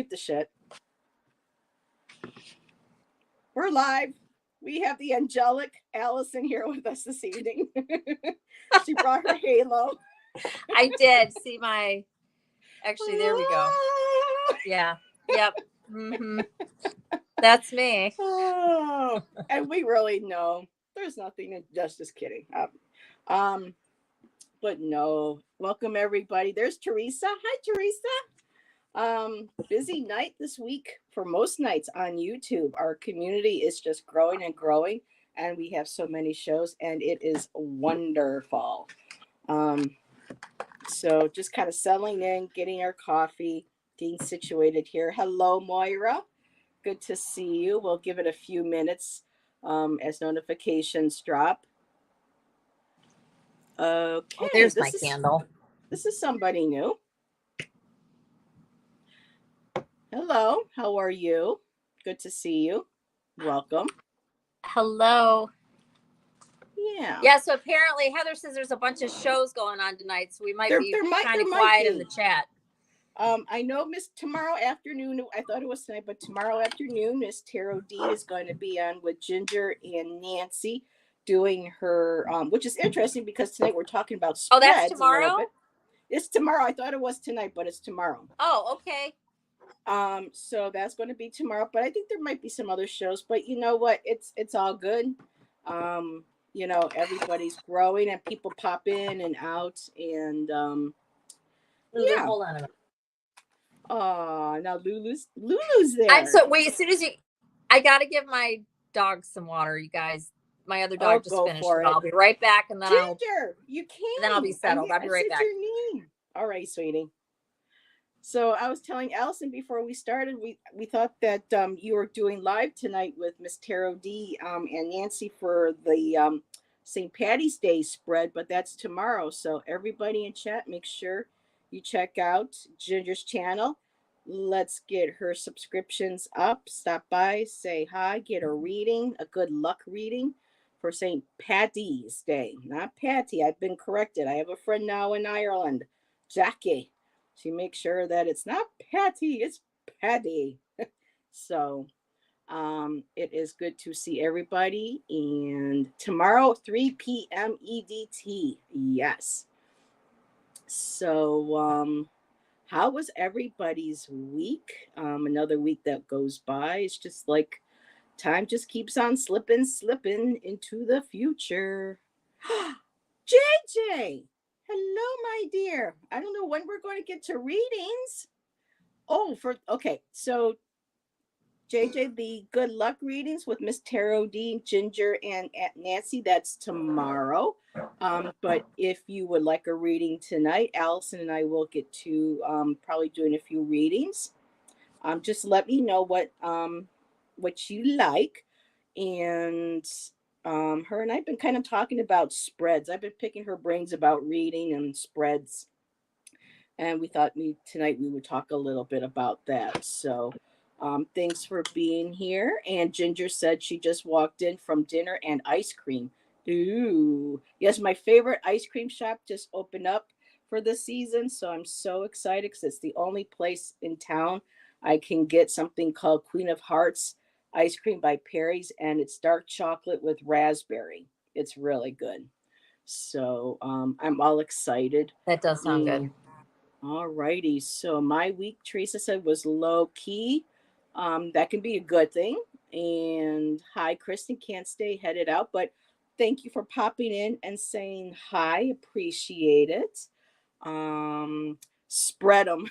Mute the shit. We're live. We have the angelic Allyson here with us this evening. She brought her halo. I did see my. Actually, there we go. Yeah. Yep. Mm-hmm. That's me. Oh, and we really know there's nothing. Just kidding. But no. Welcome everybody. There's Teresa. Hi, Teresa. Busy night this week for most nights on YouTube. Our community is just growing and growing, and we have so many shows, and it is wonderful. So just kind of settling in, getting our coffee, getting situated here. Hello, Moira. Good to see you. We'll give it a few minutes as notifications drop. Okay. Oh, there's my candle. This is somebody new. Hello, how are you? Good to see you. Welcome. Hello. Yeah. Yeah, so apparently Heather says there's a bunch of shows going on tonight, so we might be kind of quiet in the chat. I know Miss tomorrow afternoon, I thought it was tonight, but tomorrow afternoon, Miss Tarot D is going to be on with Ginger and Nancy doing her, which is interesting because tonight we're talking about spreads. Oh, that's tomorrow? It's tomorrow. I thought it was tonight, but it's tomorrow. Oh, okay. So that's going to be tomorrow, but I think there might be some other shows, but you know what? It's all good. You know, everybody's growing and people pop in and out and, yeah. Hold on a minute. Oh, now Lulu's there. I'm so wait, as soon as I gotta give my dog some water, you guys. My other dog just finished. I'll be right back, and then Ginger, you can. Then I'll be settled. I'll be right back. Your name. All right, sweetie. So I was telling Allyson before we started, we thought that you were doing live tonight with Miss Tarot D and Nancy for the St. Patty's Day spread, but that's tomorrow. So everybody in chat, make sure you check out Ginger's channel. Let's get her subscriptions up. Stop by, say hi, get a reading, a good luck reading for St. Patty's Day. Not Patty. I've been corrected. I have a friend now in Ireland, Jackie. She makes sure that it's not Patty, it's Patty. So it is good to see everybody. And tomorrow, 3 p.m. EDT. Yes. So how was everybody's week? Another week that goes by. It's just like time just keeps on slipping into the future. JJ, hello, my dear. I don't know when we're going to get to readings. Okay. So JJ, the good luck readings with Miss Tarot D, Ginger, and Nancy, that's tomorrow. But if you would like a reading tonight, Allyson and I will get to probably doing a few readings. Just let me know what you like. And her and I've been kind of talking about spreads. I've been picking her brains about reading and spreads. And we thought tonight we would talk a little bit about that. So thanks for being here. And Ginger said she just walked in from dinner and ice cream. Ooh, yes, my favorite ice cream shop just opened up for the season. So I'm so excited because it's the only place in town I can get something called Queen of Hearts ice cream by Perry's. And it's dark chocolate with raspberry. It's really good. So I'm all excited. That does sound good. All righty. So my week, Teresa said, was low key. That can be a good thing. And hi, Kristen, can't stay headed out, but thank you for popping in and saying hi. Appreciate it. Spread them.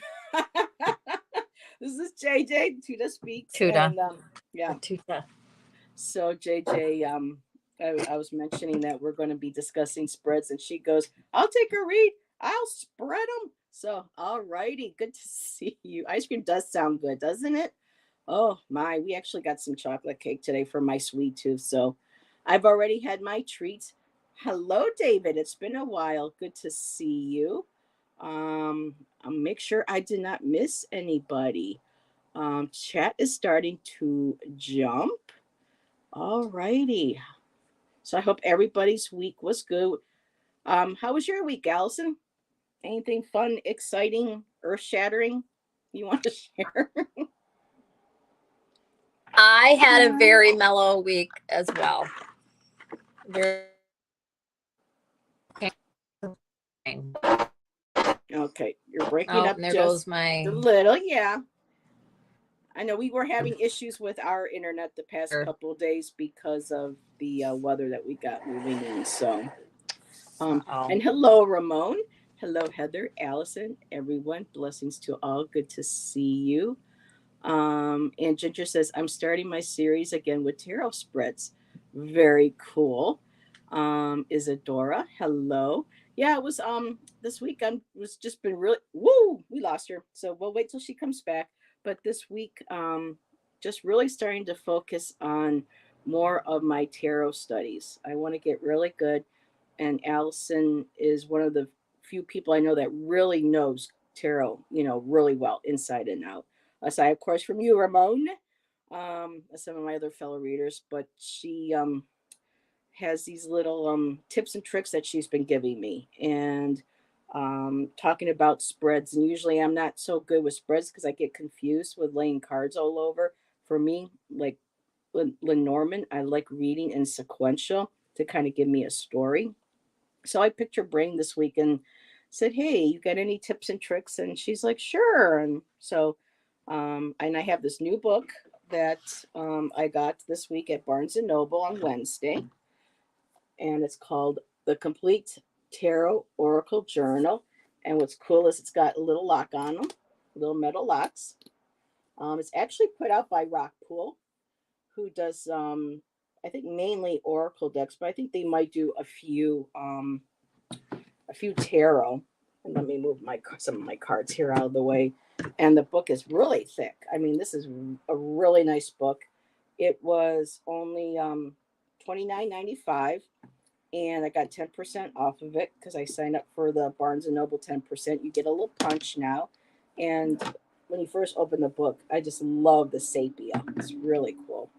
This is JJ, Tuda Speaks. Tuda. And, yeah. Tuda. So JJ, I was mentioning that we're going to be discussing spreads, and she goes, I'll take a read. I'll spread them. So, all righty. Good to see you. Ice cream does sound good, doesn't it? Oh, my. We actually got some chocolate cake today for my sweet tooth. So, I've already had my treats. Hello, David. It's been a while. Good to see you. I'll make sure I did not miss anybody. Chat is starting to jump. All righty. So, I hope everybody's week was good. How was your week, Allyson? Anything fun, exciting, earth-shattering you want to share? I had a very mellow week as well. Very. Okay, you're breaking up there just goes my a little. Yeah. I know we were having issues with our internet the past couple of days because of the weather that we got moving in. So, and hello, Ramon. Hello, Heather, Allison, everyone. Blessings to all. Good to see you. And Ginger says, I'm starting my series again with tarot spreads. Very cool. Isadora, hello. Yeah, it was this week I was just been really we lost her. So we'll wait till she comes back. But this week, just really starting to focus on more of my tarot studies. I want to get really good. And Allison is one of the few people I know that really knows tarot, really well, inside and out. Aside, of course, from you, Ramon, some of my other fellow readers, but she has these little tips and tricks that she's been giving me, and talking about spreads. And usually, I'm not so good with spreads because I get confused with laying cards all over. For me, like Lenormand, I like reading in sequential to kind of give me a story. So I picked her brain this week and said, "Hey, you got any tips and tricks?" And she's like, "Sure." And so, and I have this new book that I got this week at Barnes and Noble on Wednesday, and it's called The Complete Tarot Oracle Journal. And what's cool is it's got a little lock on them, little metal locks. It's actually put out by Rockpool, who does, I think, mainly Oracle decks, but I think they might do a few tarot. And let me move some of my cards here out of the way. And the book is really thick. I mean, this is a really nice book. It was only $29.95, and I got 10% off of it because I signed up for the Barnes and Noble 10%. You get a little punch now, and when you first open the book, I just love the sepia. It's really cool,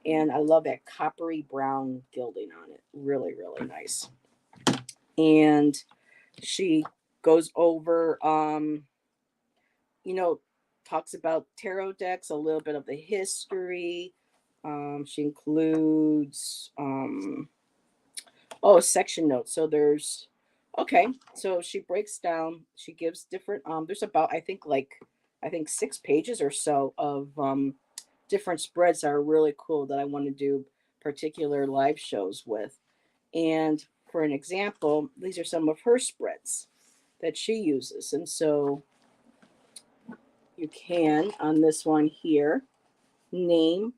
and I love that coppery brown gilding on it. Really, really nice. And she goes over, talks about tarot decks, a little bit of the history. She includes, section notes. So so she breaks down, she gives different, there's about, I think 6 pages or so of different spreads that are really cool that I want to do particular live shows with. And for an example, these are some of her spreads that she uses. And so you can, on this one here, name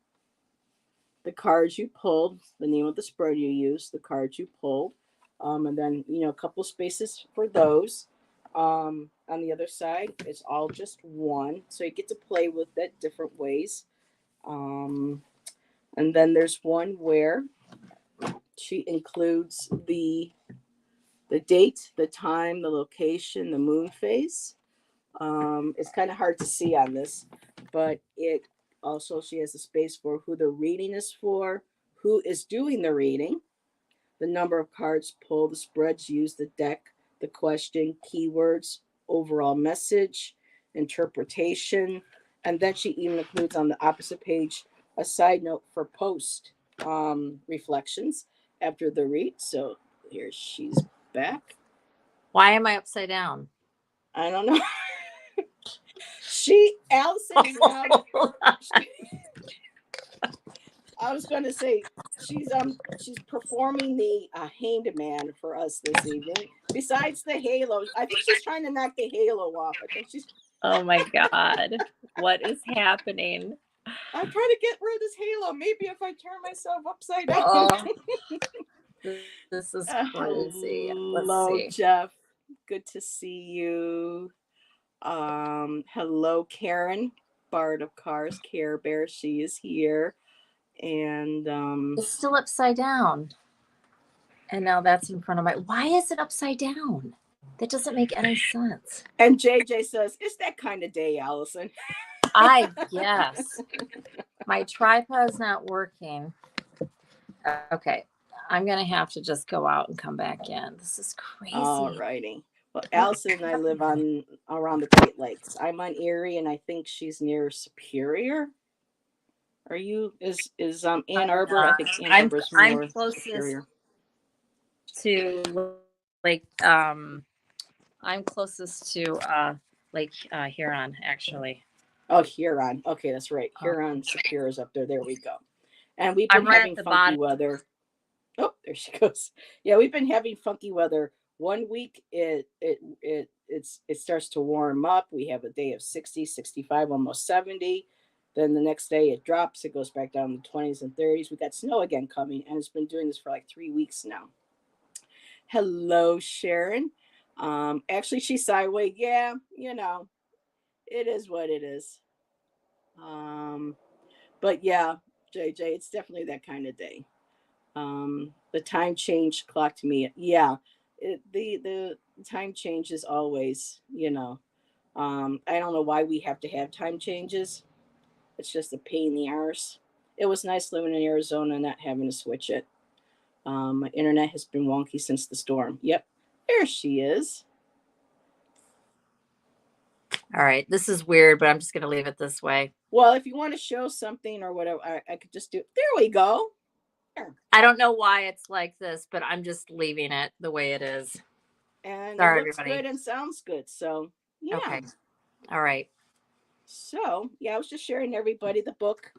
the cards you pulled, the name of the spread you used, the cards you pulled, and then, a couple spaces for those. On the other side, it's all just one. So you get to play with it different ways. And then there's one where she includes the date, the time, the location, the moon phase. It's kind of hard to see on this, but she has a space for who the reading is for, who is doing the reading, the number of cards pulled, the spreads used, the deck, the question, keywords, overall message, interpretation, and then she even includes on the opposite page a side note for post reflections after the read. So here she's back. Why am I upside down? I don't know. Allison is now. I was going to say she's performing the Hanged Man for us this evening. Besides the halo, I think she's trying to knock the halo off. I think she's. Oh my God, what is happening? I'm trying to get rid of this halo. Maybe if I turn myself upside down. This is crazy. Hello, Jeff. Good to see you. Hello, Karen, Bard of Cars, Care Bear. She is here. And it's still upside down. And now that's in front of why is it upside down? That doesn't make any sense. And JJ says, it's that kind of day, Allison. I guess. My tripod's not working. Okay. I'm going to have to just go out and come back in. This is crazy. All righty. Well, Allison and I live around the Great Lakes. I'm on Erie, and I think she's near Superior. Are you, is Ann Arbor? I think Ann I'm Arbor's I'm more closest superior. to like I'm closest to Lake Huron actually. Oh, Huron. Okay, that's right. Um, Huron Superior's up there. There we go. And we've been I'm right at having the funky bottom. weather. Oh, there she goes. Yeah, we've been having funky weather. One week it starts to warm up. We have a day of 60, 65, almost 70. Then the next day it drops. It goes back down to 20s and 30s. We got snow again coming, and it's been doing this for like 3 weeks now. Hello, Sharon. Actually, she's sideways. Yeah, it is what it is. Um, but yeah, JJ, it's definitely that kind of day. The time change clocked me. Yeah, the time change is always. I don't know why we have to have time changes. It's just a pain in the arse. It was nice living in Arizona and not having to switch it. My internet has been wonky since the storm. Yep, there she is. All right, this is weird, but I'm just gonna leave it this way. Well, if you want to show something or whatever, I could just do. There we go. There. I don't know why it's like this, but I'm just leaving it the way it is. And it Sorry, looks everybody. good and sounds good. So yeah. Okay. All right. So yeah, I was just sharing everybody the book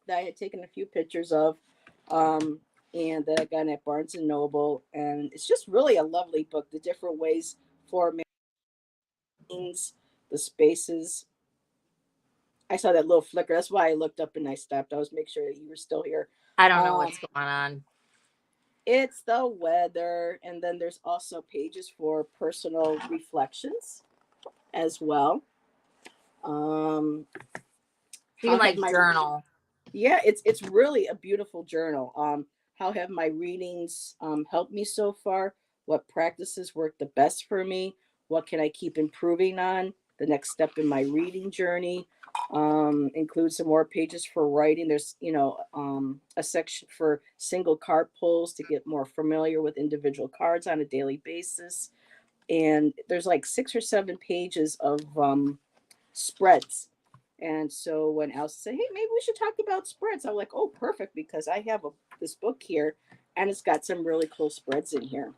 that I had taken a few pictures of, um, and that I got at Barnes and Noble, and it's just really a lovely book. The different ways for means, the spaces. I saw that little flicker. That's why I looked up and I stopped. I was making sure that you were still here. I don't know Um, what's going on. it's the weather, and then there's also pages for personal reflections as well. Um, You how can have like my journal. Yeah, it's really a beautiful journal. How have my readings helped me so far? What practices work the best for me? What can I keep improving on? The next step in my reading journey. Include some more pages for writing. There's a section for single card pulls to get more familiar with individual cards on a daily basis. And there's like 6 or 7 pages of spreads. And so when Alice said, "Hey, maybe we should talk about spreads," I'm like, "Oh, perfect," because I have this book here, and it's got some really cool spreads in here.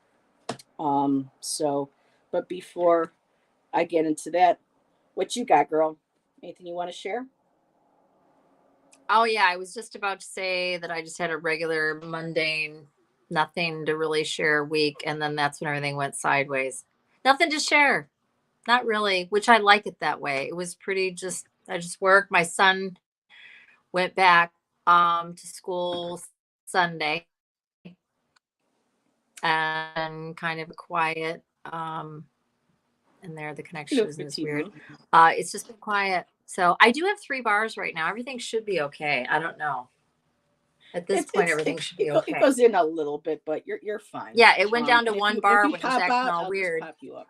So, but before I get into that, what you got, girl? Anything you want to share? Oh yeah, I was just about to say that I just had a regular mundane, nothing to really share week, and then that's when everything went sideways. Nothing to share. Not really, which I like it that way. It was pretty just I just worked. My son went back to school Sunday and kind of quiet. And there the You connection know, for isn't as weird. TV. It's just been quiet. So I do have 3 bars right now. Everything should be okay. I don't know. At this point, everything should be It okay. goes in a little bit, but you're fine. Yeah, it went down to And if one you bar when it was pop acting out, all I'll just weird. pop you up.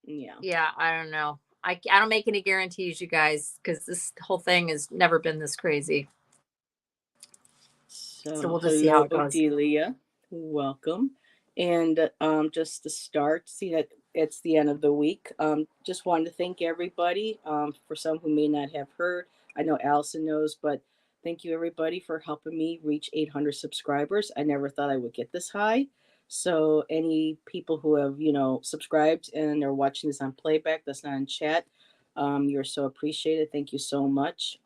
Yeah. Yeah, I don't know. I don't make any guarantees, you guys, because this whole thing has never been this crazy. So So we'll just see how hello, it goes. Odelia. Welcome. And just to start, see that it's the end of the week. Just wanted to thank everybody. For some who may not have heard, I know Allison knows, but thank you everybody for helping me reach 800 subscribers. I never thought I would get this high. So any people who have subscribed and are watching this on playback, that's not in chat, you're so appreciated. Thank you so much.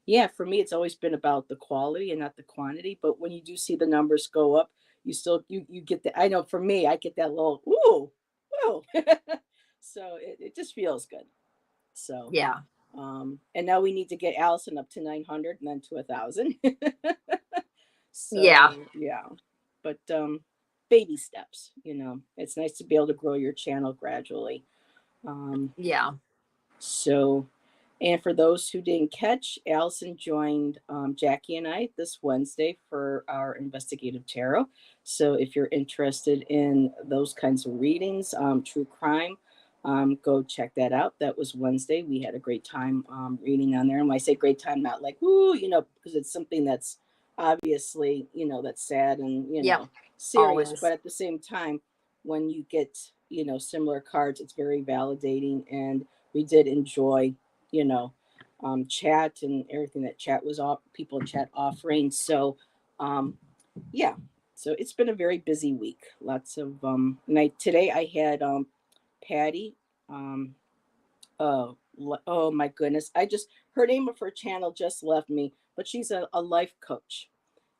Yeah, for me, it's always been about the quality and not the quantity. But when you do see the numbers go up, you still you get the. I know for me, I get that little ooh, ooh. So it just feels good. So, Yeah. and now we need to get Allison up to 900 and then to 1,000. Yeah. So yeah, but baby steps. It's nice to be able to grow your channel gradually. Um, Yeah. so, and for those who didn't catch, Allison joined Jackie and I this Wednesday for our investigative tarot. So, if you're interested in those kinds of readings, true crime, go check that out. That was Wednesday. We had a great time reading on there. And when I say great time, not like, ooh, because it's something that's obviously, that's sad and, Yep. serious. Always. But at the same time, when you get, similar cards, it's very validating. And we did enjoy, you know, chat and everything that chat was off, people in chat offering. So, yeah, so it's been a very busy week. Lots of and today I had Patty. Um, oh my goodness, I just her name of her channel just left me, but she's a life coach,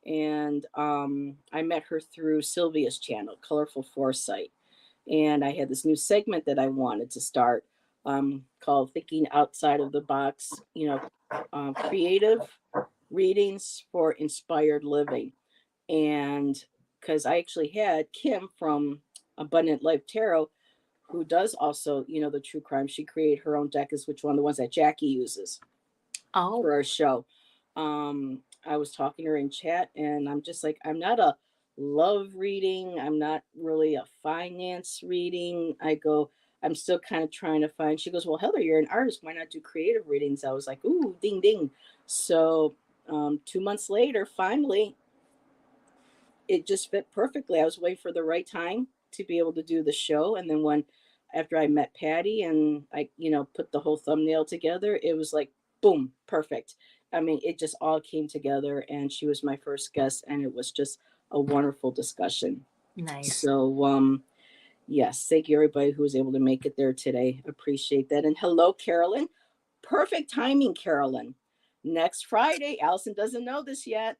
and I met her through Sylvia's channel, Colorful Foresight, and I had this new segment that I wanted to start called Thinking Outside of the Box. Creative readings for inspired living, and because I actually had Kim from Abundant Life Tarot, who does also, the true crime. She created her own deck, is which one, the ones that Jackie uses for our show. I was talking to her in chat, and I'm just like, I'm not a love reading. I'm not really a finance reading. I'm still kind of trying to find. She goes, well, Heather, you're an artist. Why not do creative readings? I was like, ooh, ding, ding. So 2 months later, finally, it just fit perfectly. I was waiting for the right time to be able to do the show. And then after I met Patty and I, put the whole thumbnail together, it was like, boom, perfect. I mean, it just all came together, and she was my first guest, and it was just a wonderful discussion. Nice. So, yes, thank you everybody who was able to make it there today. Appreciate that. And hello, Carolyn. Perfect timing, Carolyn. Next Friday, Allyson doesn't know this yet.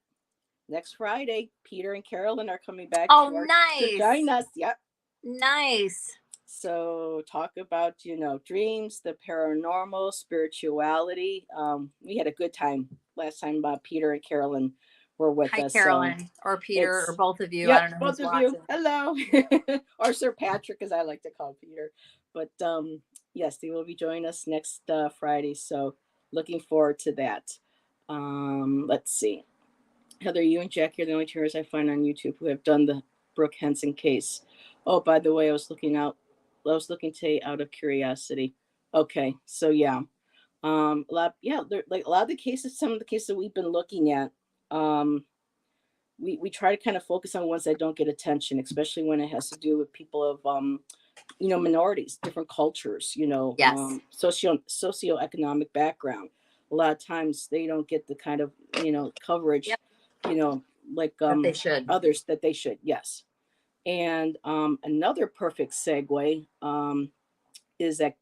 Next Friday, Peter and Carolyn are coming back to join us. Yep. Nice. So talk about, dreams, the paranormal, spirituality. We had a good time last time. Peter and Carolyn were with us. Hi, Carolyn, or Peter, or both of you. Yep, I don't know. Both of you. Hello. Or Sir Patrick, as I like to call Peter. But yes, they will be joining us next Friday. So looking forward to that. Let's see. Heather, you and Jackie are the only tourists I find on YouTube who have done the Brooke Henson case. Oh, by the way, I was looking today out of curiosity. Okay, so yeah, a lot of the cases, some of the cases that we've been looking at, we try to kind of focus on ones that don't get attention, especially when it has to do with people of minorities, different cultures, yes. Socioeconomic background. A lot of times they don't get the kind of coverage. Yep. Like they should. Others that they should. Yes. And another perfect segue is that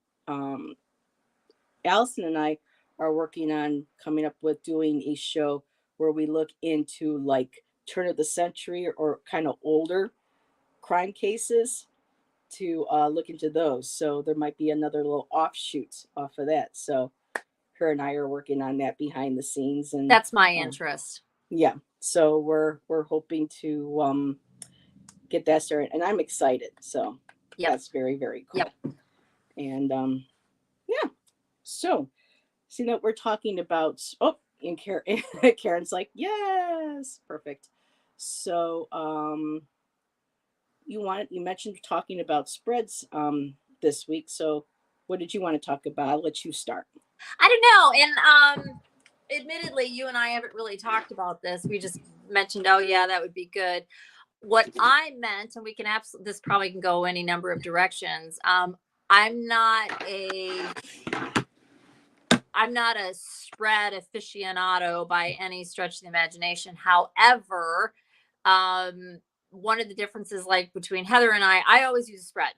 Allyson and I are working on coming up with doing a show where we look into like turn of the century or kind of older crime cases to look into those. So there might be another little offshoot off of that. So her and I are working on that behind the scenes, and that's my interest. Yeah. So we're hoping to get that started, and I'm excited. So that's very, very cool. Yep. And yeah. So seeing that we're talking about and Karen's like, yes, perfect. So you mentioned talking about spreads this week. So what did you want to talk about? I'll let you start. I don't know. And admittedly, you and I haven't really talked about this. We just mentioned, oh yeah, that would be good. What I meant, and we can this probably can go any number of directions. I'm not a spread aficionado by any stretch of the imagination. However, one of the differences, like between Heather and I always use a spread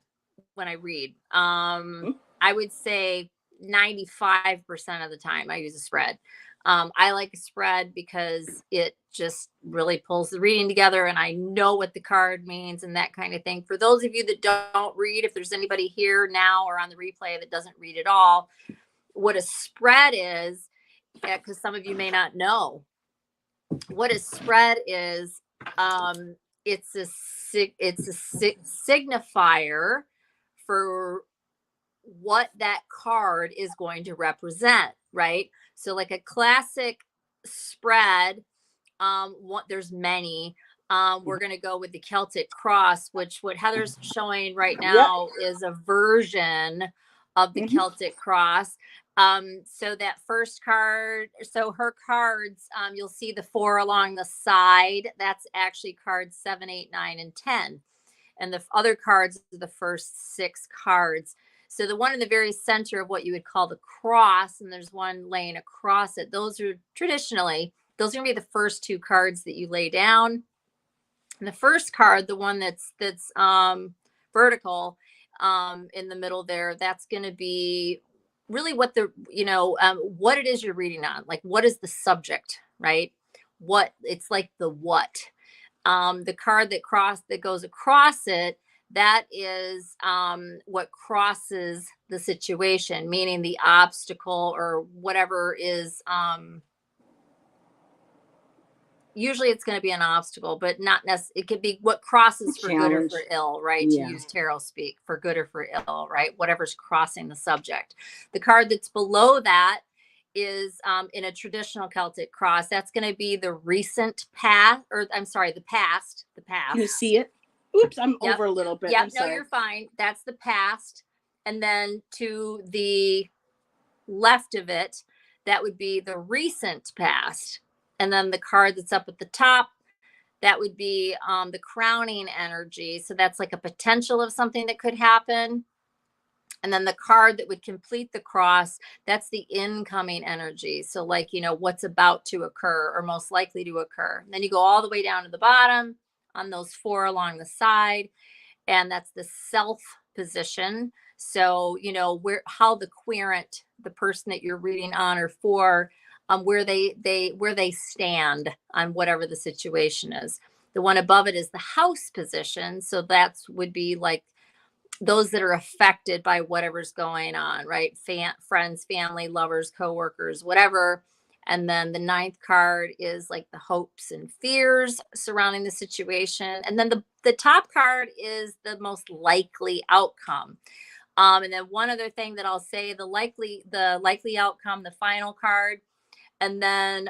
when I read. I would say 95% of the time I use a spread. I like a spread because it just really pulls the reading together, and I know what the card means and that kind of thing. For those of you that don't read, if there's anybody here now or on the replay that doesn't read at all, what a spread is, because some of you may not know what a spread is. It's a signifier for what that card is going to represent, right? So like a classic spread, there's many. We're going to go with the Celtic cross, which what Heather's showing right now is a version of the Celtic cross. So that first card, so her cards, you'll see the 4 along the side. That's actually cards 7, 8, 9, and 10. And the other cards are the first 6 cards. So the one in the very center of what you would call the cross, and there's one laying across it. Those are traditionally, those are going to be the first two cards that you lay down. And the first card, the one that's vertical in the middle there, that's going to be really what the, what it is you're reading on. Like, what is the subject, right? What it's like the what. The card that goes across it, that is what crosses the situation, meaning the obstacle or whatever is usually it's going to be an obstacle, but not necessarily. It could be what crosses for good or for ill, right? Yeah. To use tarot speak, for good or for ill, right? Whatever's crossing the subject. The card that's below that is in a traditional Celtic cross. That's going to be the recent path, or I'm sorry, the past. The past. Can you see it? Oops, I'm over a little bit. Yeah, no, you're fine. That's the past. And then to the left of it, that would be the recent past. And then the card that's up at the top, that would be the crowning energy. So that's like a potential of something that could happen. And then the card that would complete the cross, that's the incoming energy. So like, what's about to occur or most likely to occur. And then you go all the way down to the bottom on those four along the side. And that's the self position. So, how the querent, the person that you're reading on or for, where they stand on whatever the situation is. The one above it is the house position. So that's would be like those that are affected by whatever's going on, right? Friends, family, lovers, coworkers, whatever. And then the ninth card is like the hopes and fears surrounding the situation. And then the top card is the most likely outcome. And then one other thing that I'll say, the likely outcome, the final card, and then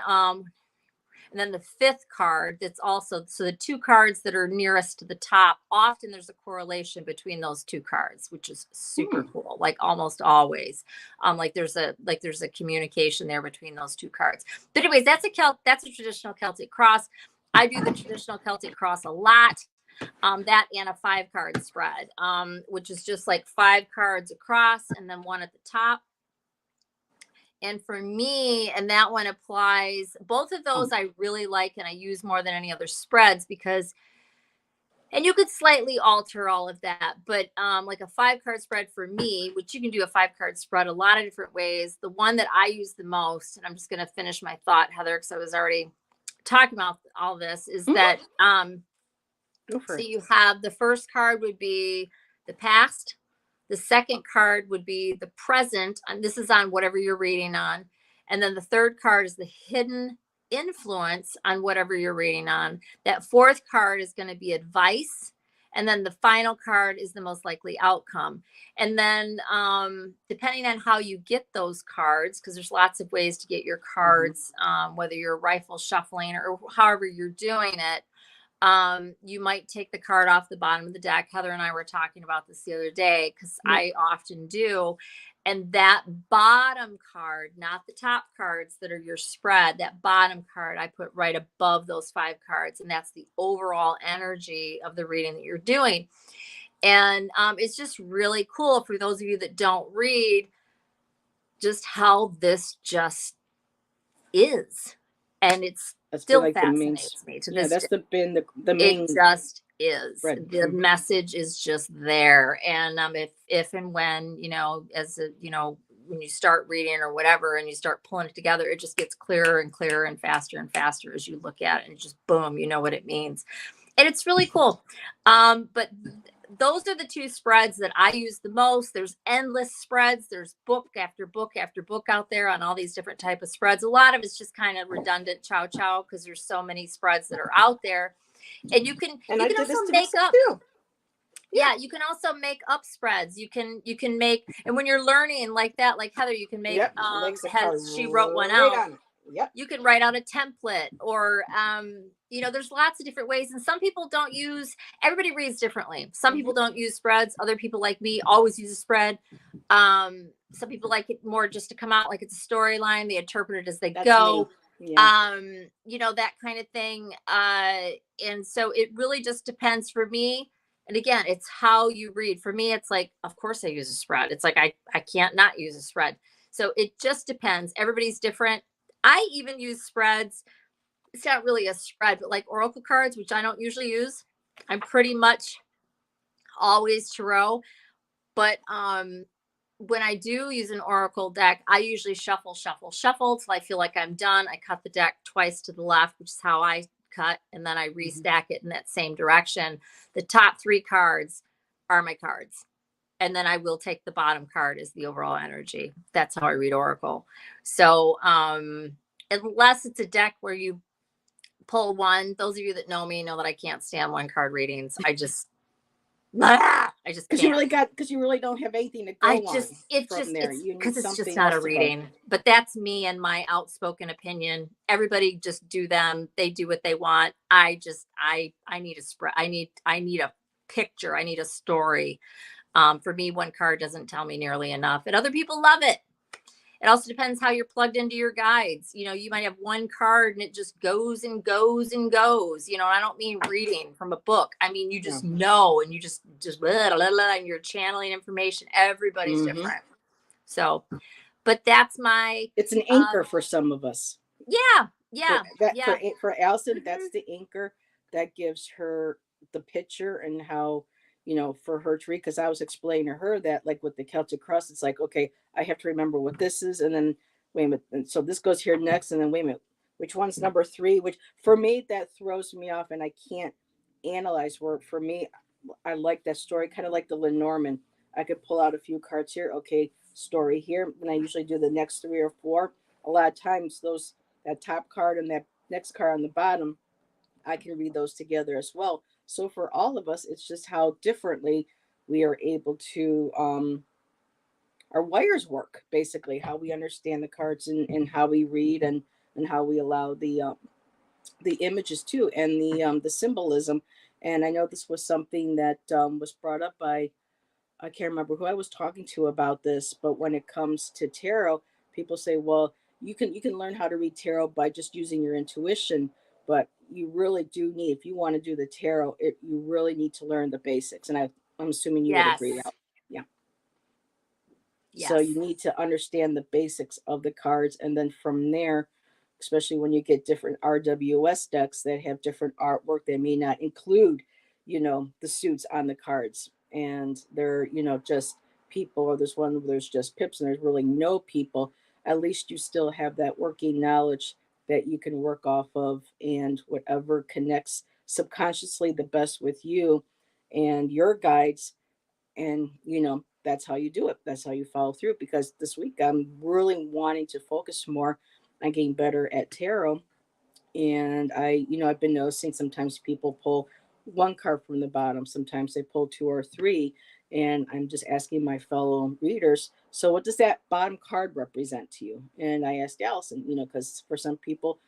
the fifth card, that's also, so the two cards that are nearest to the top, often there's a correlation between those two cards, which is super cool. Like almost always, like there's a communication there between those two cards. But anyways, that's a traditional Celtic cross. I do the traditional Celtic cross a lot. That and a 5-card spread, which is just like 5 cards across and then one at the top. And for me, and that one applies, both of those I really like and I use more than any other spreads because, and you could slightly alter all of that, but like a 5-card spread for me, which you can do a 5-card spread a lot of different ways. The one that I use the most, and I'm just going to finish my thought, Heather, because I was already talking about all this, is that so you have the first card would be the past. The second card would be the present, and this is on whatever you're reading on. And then the third card is the hidden influence on whatever you're reading on. That fourth card is going to be advice. And then the final card is the most likely outcome. And then depending on how you get those cards, because there's lots of ways to get your cards, whether you're rifle shuffling or however you're doing it, you might take the card off the bottom of the deck. Heather and I were talking about this the other day because I often do. And that bottom card, not the top cards that are your spread, that bottom card I put right above those 5 cards. And that's the overall energy of the reading that you're doing. And it's just really cool for those of you that don't read, just how this just is. And that's still like fascinates me to this. That's been the main. It just is. The message is just there. And if and when, when you start reading or whatever, and you start pulling it together, it just gets clearer and clearer and faster as you look at it, and just boom, you know what it means. And it's really cool. But those are the 2 spreads that I use the most. There's endless spreads. There's book after book after book out there on all these different type of spreads. A lot of it's just kind of redundant chow because there's so many spreads that are out there. And you can also make up. Yeah, you can also make up spreads. You can make, and when you're learning like that, like Heather, you can make she wrote one out. Yep. You can write out a template, or there's lots of different ways. And some people don't use, everybody reads differently. Some people don't use spreads. Other people like me always use a spread. Some people like it more just to come out like it's a storyline. They interpret it as they go. Yeah. That kind of thing. And so it really just depends for me. And again, it's how you read. For me, it's like, of course I use a spread. It's like I can't not use a spread. So it just depends. Everybody's different. I even use spreads. It's not really a spread, but like oracle cards, which I don't usually use. I'm pretty much always tarot. But when I do use an oracle deck, I usually shuffle, shuffle, shuffle till I feel like I'm done. I cut the deck twice to the left, which is how I cut, and then I restack it in that same direction. The top 3 cards are my cards. And then I will take the bottom card as the overall energy. That's how I read oracle. So unless it's a deck where you pull one, those of you that know me know that I can't stand one card readings. I just Because you can't. really don't have anything to go on from there. It's You need because it's just something not else a to go. reading. But that's me and my outspoken opinion. Everybody just do them. They do what they want. I need a spread. I need a picture. I need a story. For me, one card doesn't tell me nearly enough, and other people love it. It also depends how you're plugged into your guides. You know, you might have one card and it just goes and goes and goes. You know, I don't mean reading from a book. I mean, you just know, and you just blah, blah, blah, and you're channeling information. Everybody's different. So, but that's my. It's an anchor for some of us. Yeah. For Allyson, that's the anchor that gives her the picture and how, you know, for her to read. Because I was explaining to her that, like with the Celtic cross, it's like, okay, I have to remember what this is, and then wait a minute, and so this goes here next, and then wait a minute, which one's number 3? Which for me that throws me off, and I can't analyze where. For me, I like that story, kind of like the Lenormand. I could pull out a few cards here. Okay, story here, and I usually do the next 3 or 4. A lot of times, that top card and that next card on the bottom, I can read those together as well. So for all of us, it's just how differently we are able to our wires work, basically how we understand the cards, and how we read, and how we allow the images too, and the symbolism. And I know this was something that was brought up by, I can't remember who I was talking to about this, but when it comes to tarot, people say, well, you can learn how to read tarot by just using your intuition, but you really do need, if you want to do the tarot, you really need to learn the basics. And I'm assuming you would agree. Yeah. Yes. So you need to understand the basics of the cards, and then from there, especially when you get different RWS decks that have different artwork that may not include, you know, the suits on the cards, and they're, you know, just people, or there's one where there's just pips and there's really no people. At least you still have that working knowledge that you can work off of, and whatever connects subconsciously the best with you and your guides. And you know, that's how you do it, that's how you follow through. Because this week I'm really wanting to focus more on getting better at tarot. And I've been noticing sometimes people pull one card from the bottom, sometimes they pull 2 or 3. And I'm just asking my fellow readers, so what does that bottom card represent to you? And I asked Allyson, you know, because for some people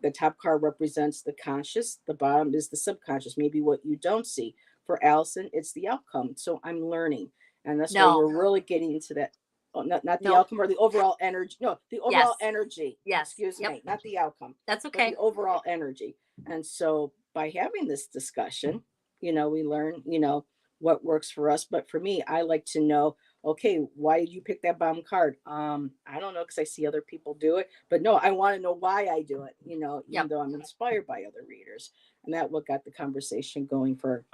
the top card represents the conscious, the bottom is the subconscious, maybe what you don't see. For Allyson, it's the outcome. So I'm learning. And that's why we're really getting into that. Oh, not the outcome or the overall energy. No, the overall energy. Yes. Excuse me, not the outcome. That's okay. But the overall energy. And so by having this discussion, you know, we learn, you know, what works for us. But for me, I like to know, okay, why did you pick that bottom card? I don't know, because I see other people do it, but no, I want to know why I do it, you know, even though I'm inspired by other readers. And that what got the conversation going for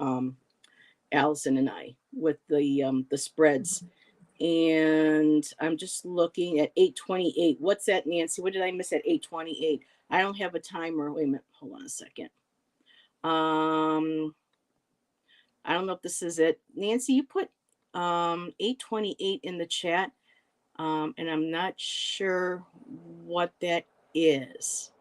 Allyson and I with the spreads. And I'm just looking at 8:28. What's that, Nancy? What did I miss at 8:28? I don't have a timer. Wait a minute, hold on a second. I don't know if this is it. Nancy, you put 8:28 in the chat. And I'm not sure what that is.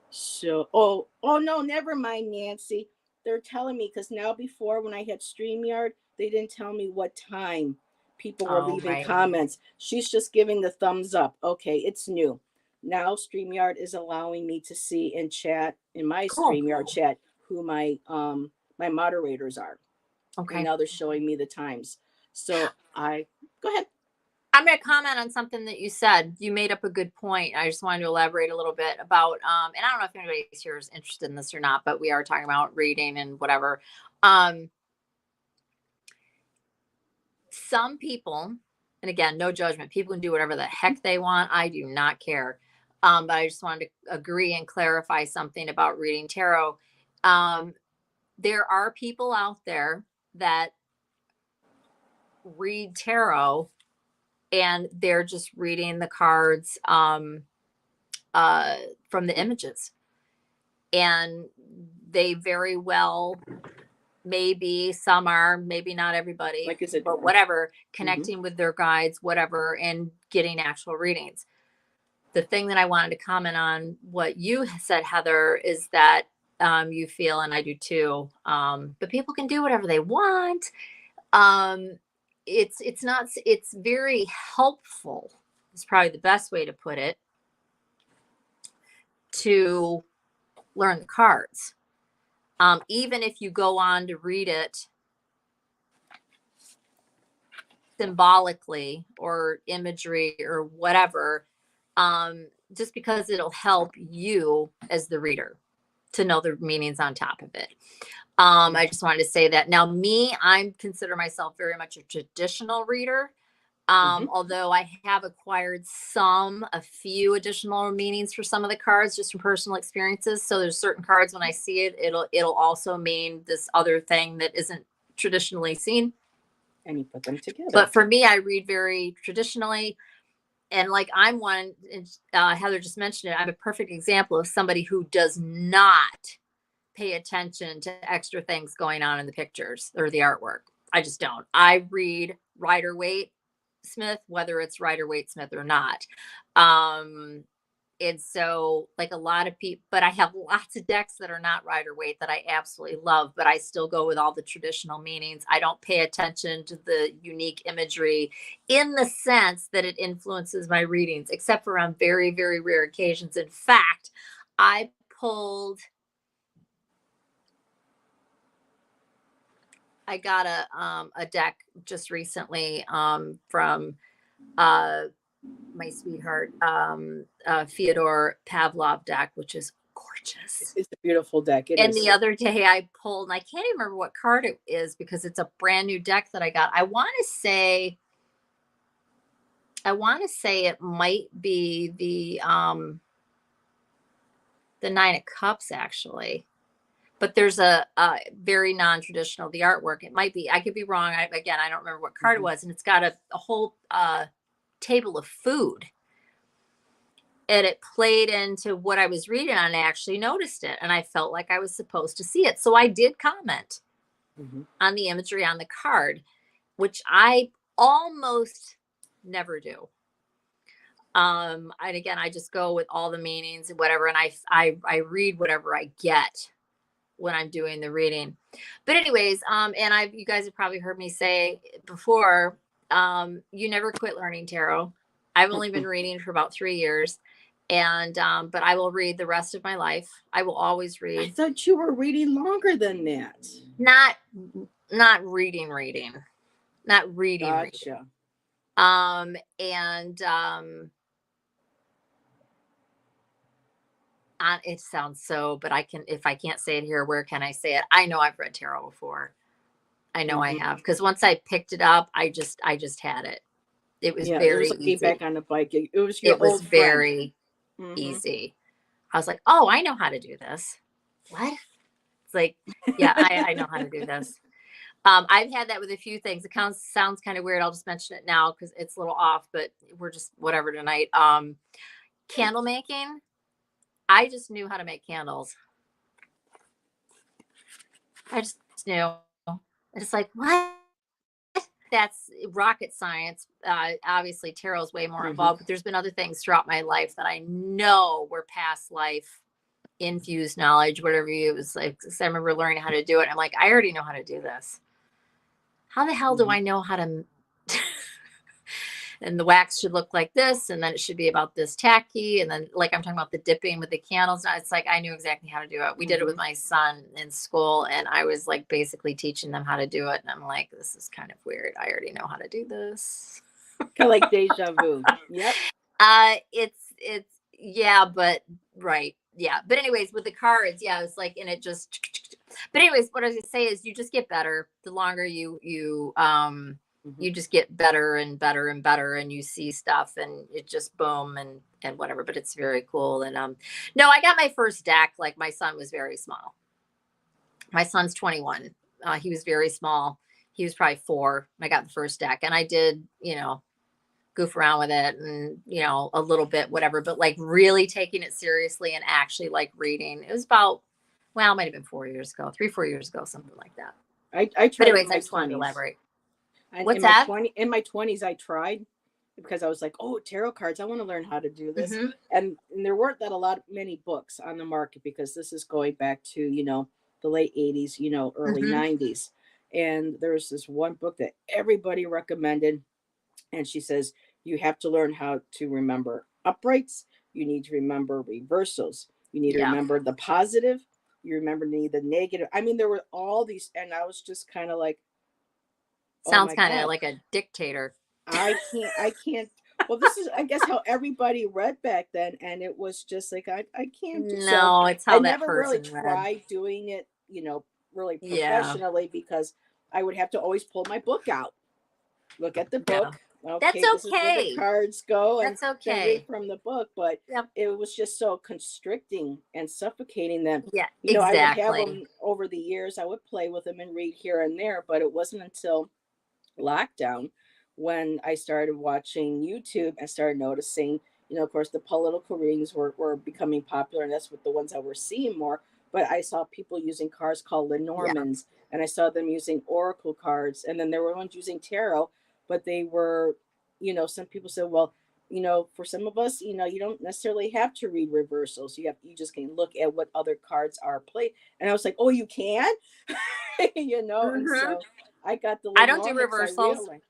So, oh no, never mind, Nancy. They're telling me, because now before, when I had StreamYard, they didn't tell me what time people were leaving comments. She's just giving the thumbs up. Okay, it's new. Now StreamYard is allowing me to see in chat, in my StreamYard chat, who my moderators are. Okay. And now they're showing me the times. So go ahead. I'm going to comment on something that you said. You made up a good point. I just wanted to elaborate a little bit about, and I don't know if anybody here is interested in this or not, but we are talking about reading and whatever. some people, and again, no judgment, people can do whatever the heck they want. I do not care. But I just wanted to agree and clarify something about reading tarot. There are people out there that read tarot and they're just reading the cards from the images. And they very well, maybe some are, maybe not everybody, Like I said, but whatever, connecting with their guides, whatever, and getting actual readings. The thing that I wanted to comment on what you said, Heather, is that you feel, and I do too, but people can do whatever they want. It's not, it's very helpful. It's probably the best way to put it, to learn the cards. Even if you go on to read it symbolically or imagery or whatever, just because it'll help you as the reader to know the meanings on top of it. I just wanted to say that. Now, I consider myself very much a traditional reader. Although I have acquired a few additional meanings for some of the cards just from personal experiences. So there's certain cards when I see it, it'll also mean this other thing that isn't traditionally seen. And you put them together. But for me, I read very traditionally. And like I'm one, Heather just mentioned it, I'm a perfect example of somebody who does not pay attention to extra things going on in the pictures or the artwork. I just don't. I read Rider-Waite Smith, whether it's Rider-Waite Smith or not. And so like a lot of people, but I have lots of decks that are not Rider-Waite that I absolutely love, but I still go with all the traditional meanings. I don't pay attention to the unique imagery in the sense that it influences my readings, except for on very, very rare occasions. In fact, I got a deck just recently from my sweetheart, Fyodor Pavlov deck, which is gorgeous. It's a beautiful deck. And the other day I pulled, and I can't even remember what card it is because it's a brand new deck that I got. I want to say it might be the Nine of Cups, actually. But there's a very non-traditional, the artwork. It might be, I could be wrong. I don't remember what card it was. And it's got a whole table of food. And it played into what I was reading, and I actually noticed it. And I felt like I was supposed to see it. So I did comment on the imagery on the card, which I almost never do. And again, I just go with all the meanings and whatever. And I read whatever I get when I'm doing the reading. But anyways, and you guys have probably heard me say before, you never quit learning tarot. I've only been reading for about 3 years. And but I will read the rest of my life. I will always read. I thought you were reading longer than that. Not reading. Not reading. Gotcha. It sounds so, but if I can't say it here, where can I say it? I know I've read tarot before. I know I have, because once I picked it up, I just had it. It was very it was like easy. Back on the bike. It was very easy. I was like, oh, I know how to do this. What? It's like, yeah, I know how to do this. I've had that with a few things. It sounds kind of weird. I'll just mention it now because it's a little off, but we're just whatever tonight. Candle making. I just knew how to make candles. I just knew. It's like, what? That's rocket science. Obviously, tarot is way more involved, but there's been other things throughout my life that I know were past life infused knowledge, whatever it was like. I remember learning how to do it. I'm like, I already know how to do this. How the hell do I know how to? And the wax should look like this, and then it should be about this tacky, and then like I'm talking about the dipping with the candles. It's like I knew exactly how to do it. We did it with my son in school, and I was like basically teaching them how to do it. And I'm like, this is kind of weird. I already know how to do this. Kind of like deja vu. Yep. It's yeah, but right. Yeah. But anyways, with the cards, yeah, it's like, and it just, but anyways, what I was gonna say is you just get better the longer you Mhm. You just get better and better and better, and you see stuff, and it just boom and whatever. But it's very cool. And no, I got my first deck. Like my son was very small. My son's 21. He was very small. He was probably 4. I got the first deck, and I did, goof around with it, and a little bit, whatever. But like really taking it seriously and actually like reading, it was about, well, it might have been 4 years ago, 3, 4 years ago, something like that. I But tried in anyways, I my just wanted to 20s. elaborate. And What's that? in my 20s I tried because I was like, "Oh, tarot cards, I want to learn how to do this." Mm-hmm. And there weren't that a lot many books on the market because this is going back to, the late 80s, early Mm-hmm. 90s. And there was this one book that everybody recommended, and she says you have to learn how to remember uprights, you need to remember reversals, you need to Yeah. remember the positive, you remember the negative. I mean, there were all these, and I was just kind of like, oh Sounds my kind of god, like a dictator. I can't. Well, this is, I guess, how everybody read back then, and it was just like I can't do so. No, it's I how that never really person read. tried doing it, really Yeah. professionally, because I would have to always pull my book out, look at the Yeah. book. That's Okay, this is where the okay. cards go, and That's then read okay. from the book. But Yep. it was just so constricting and suffocating that, Yeah, I would have exactly. them over the years. I would play with them and read here and there, but it wasn't until lockdown when I started watching YouTube and started noticing, of course, the political readings were becoming popular, and that's what the ones I were seeing more. But I saw people using cards called Yeah. Lenormands, and I saw them using oracle cards, and then there were ones using tarot, but they were, some people said, well, for some of us, you don't necessarily have to read reversals. You just can look at what other cards are played. And I was like, oh, you can, and Hmm. so I got the I don't do Lenormand because I reversals. realized,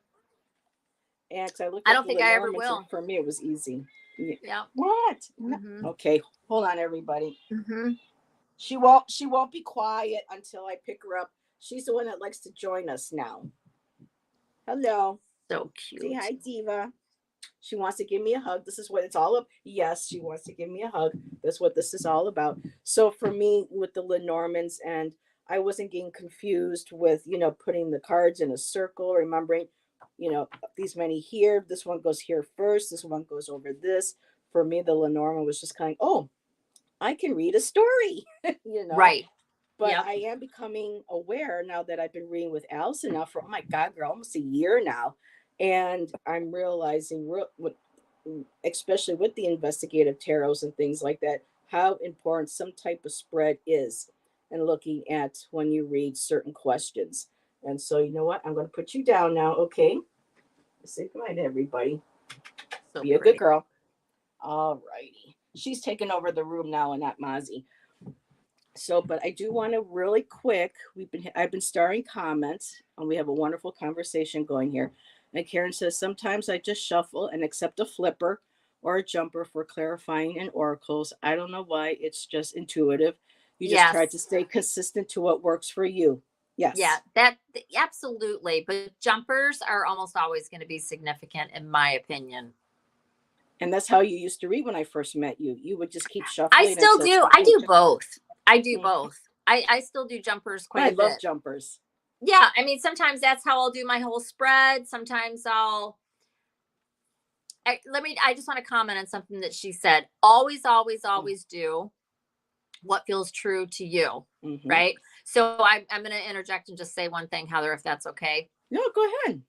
and because I looked I at don't the think I ever Lenormands, and will. for me it was easy. Yeah. Yeah. What? Hmm. Okay, hold on, everybody. Hmm. She won't be quiet until I pick her up. She's the one that likes to join us now. Hello. So Say cute. hi, Diva. She wants to give me a hug. This is what it's all about. Yes, she wants to give me a hug. That's what this is all about. So for me, with the Lenormands, and I wasn't getting confused with, putting the cards in a circle, remembering, these many here. This one goes here first. This one goes over this. For me, the Lenormand was just kind of, oh, I can read a story, you know. Right. But Yep. I am becoming aware now that I've been reading with Allyson now for, oh my God, girl, almost a year now. And I'm realizing, especially with the investigative tarots and things like that, how important some type of spread is, and looking at when you read certain questions. And so, you know what? I'm going to put you down now, okay? Say goodbye to everybody. So Be a good pretty. girl. All righty. She's taking over the room now, and not Mozzie. So, but I do want to really quick. I've been starring comments, and we have a wonderful conversation going here. And Karen says sometimes I just shuffle and accept a flipper or a jumper for clarifying and oracles. I don't know why. It's just intuitive. You just try to Yes. stay consistent to what works for you. Yeah, Yes. that absolutely. But jumpers are almost always going to be significant, in my opinion. And that's how you used to read when I first met you. You would just keep I shuffling still until do. I something. do both. I do Mhm. both. I still do jumpers quite I a love bit. jumpers. Yeah, I mean, sometimes that's how I'll do my whole spread. Sometimes I just want to comment on something that she said. Always, always, Mm. always do what feels true to you. Mm-hmm. Right. So I'm going to interject and just say one thing, Heather, if that's okay. No, go ahead.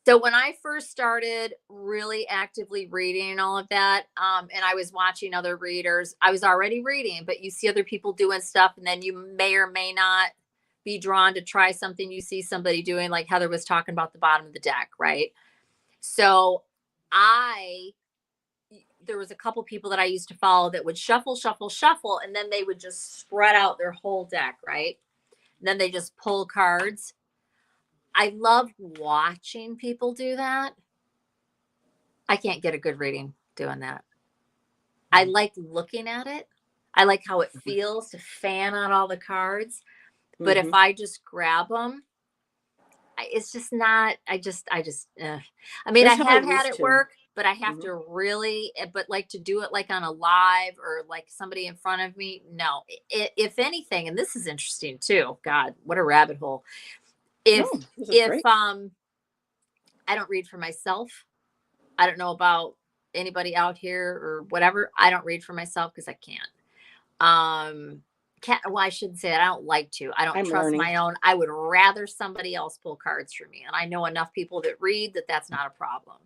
So when I first started really actively reading and all of that, and I was watching other readers, I was already reading, but you see other people doing stuff, and then you may or may not be drawn to try something you see somebody doing, like Heather was talking about the bottom of the deck, right? So I there was a couple people that I used to follow that would shuffle, shuffle, shuffle, and then they would just spread out their whole deck, right? And then they just pull cards. I love watching people do that. I can't get a good reading doing that. I like looking at it. I like how it feels to fan out all the cards. But if Mm-hmm. I just grab them, it's just not. I mean, I That's how I have had used it to. work, but I have Mm-hmm. to really. But like to do it like on a live or like somebody in front of me. No, if anything, and this is interesting too. God, what a rabbit hole. No, If this is if great. I don't read for myself. I don't know about anybody out here or whatever. I don't read for myself because I can't. Well, I shouldn't say that. I don't like to. I don't I'm trust learning. my own. I would rather somebody else pull cards for me. And I know enough people that read that that's not a problem.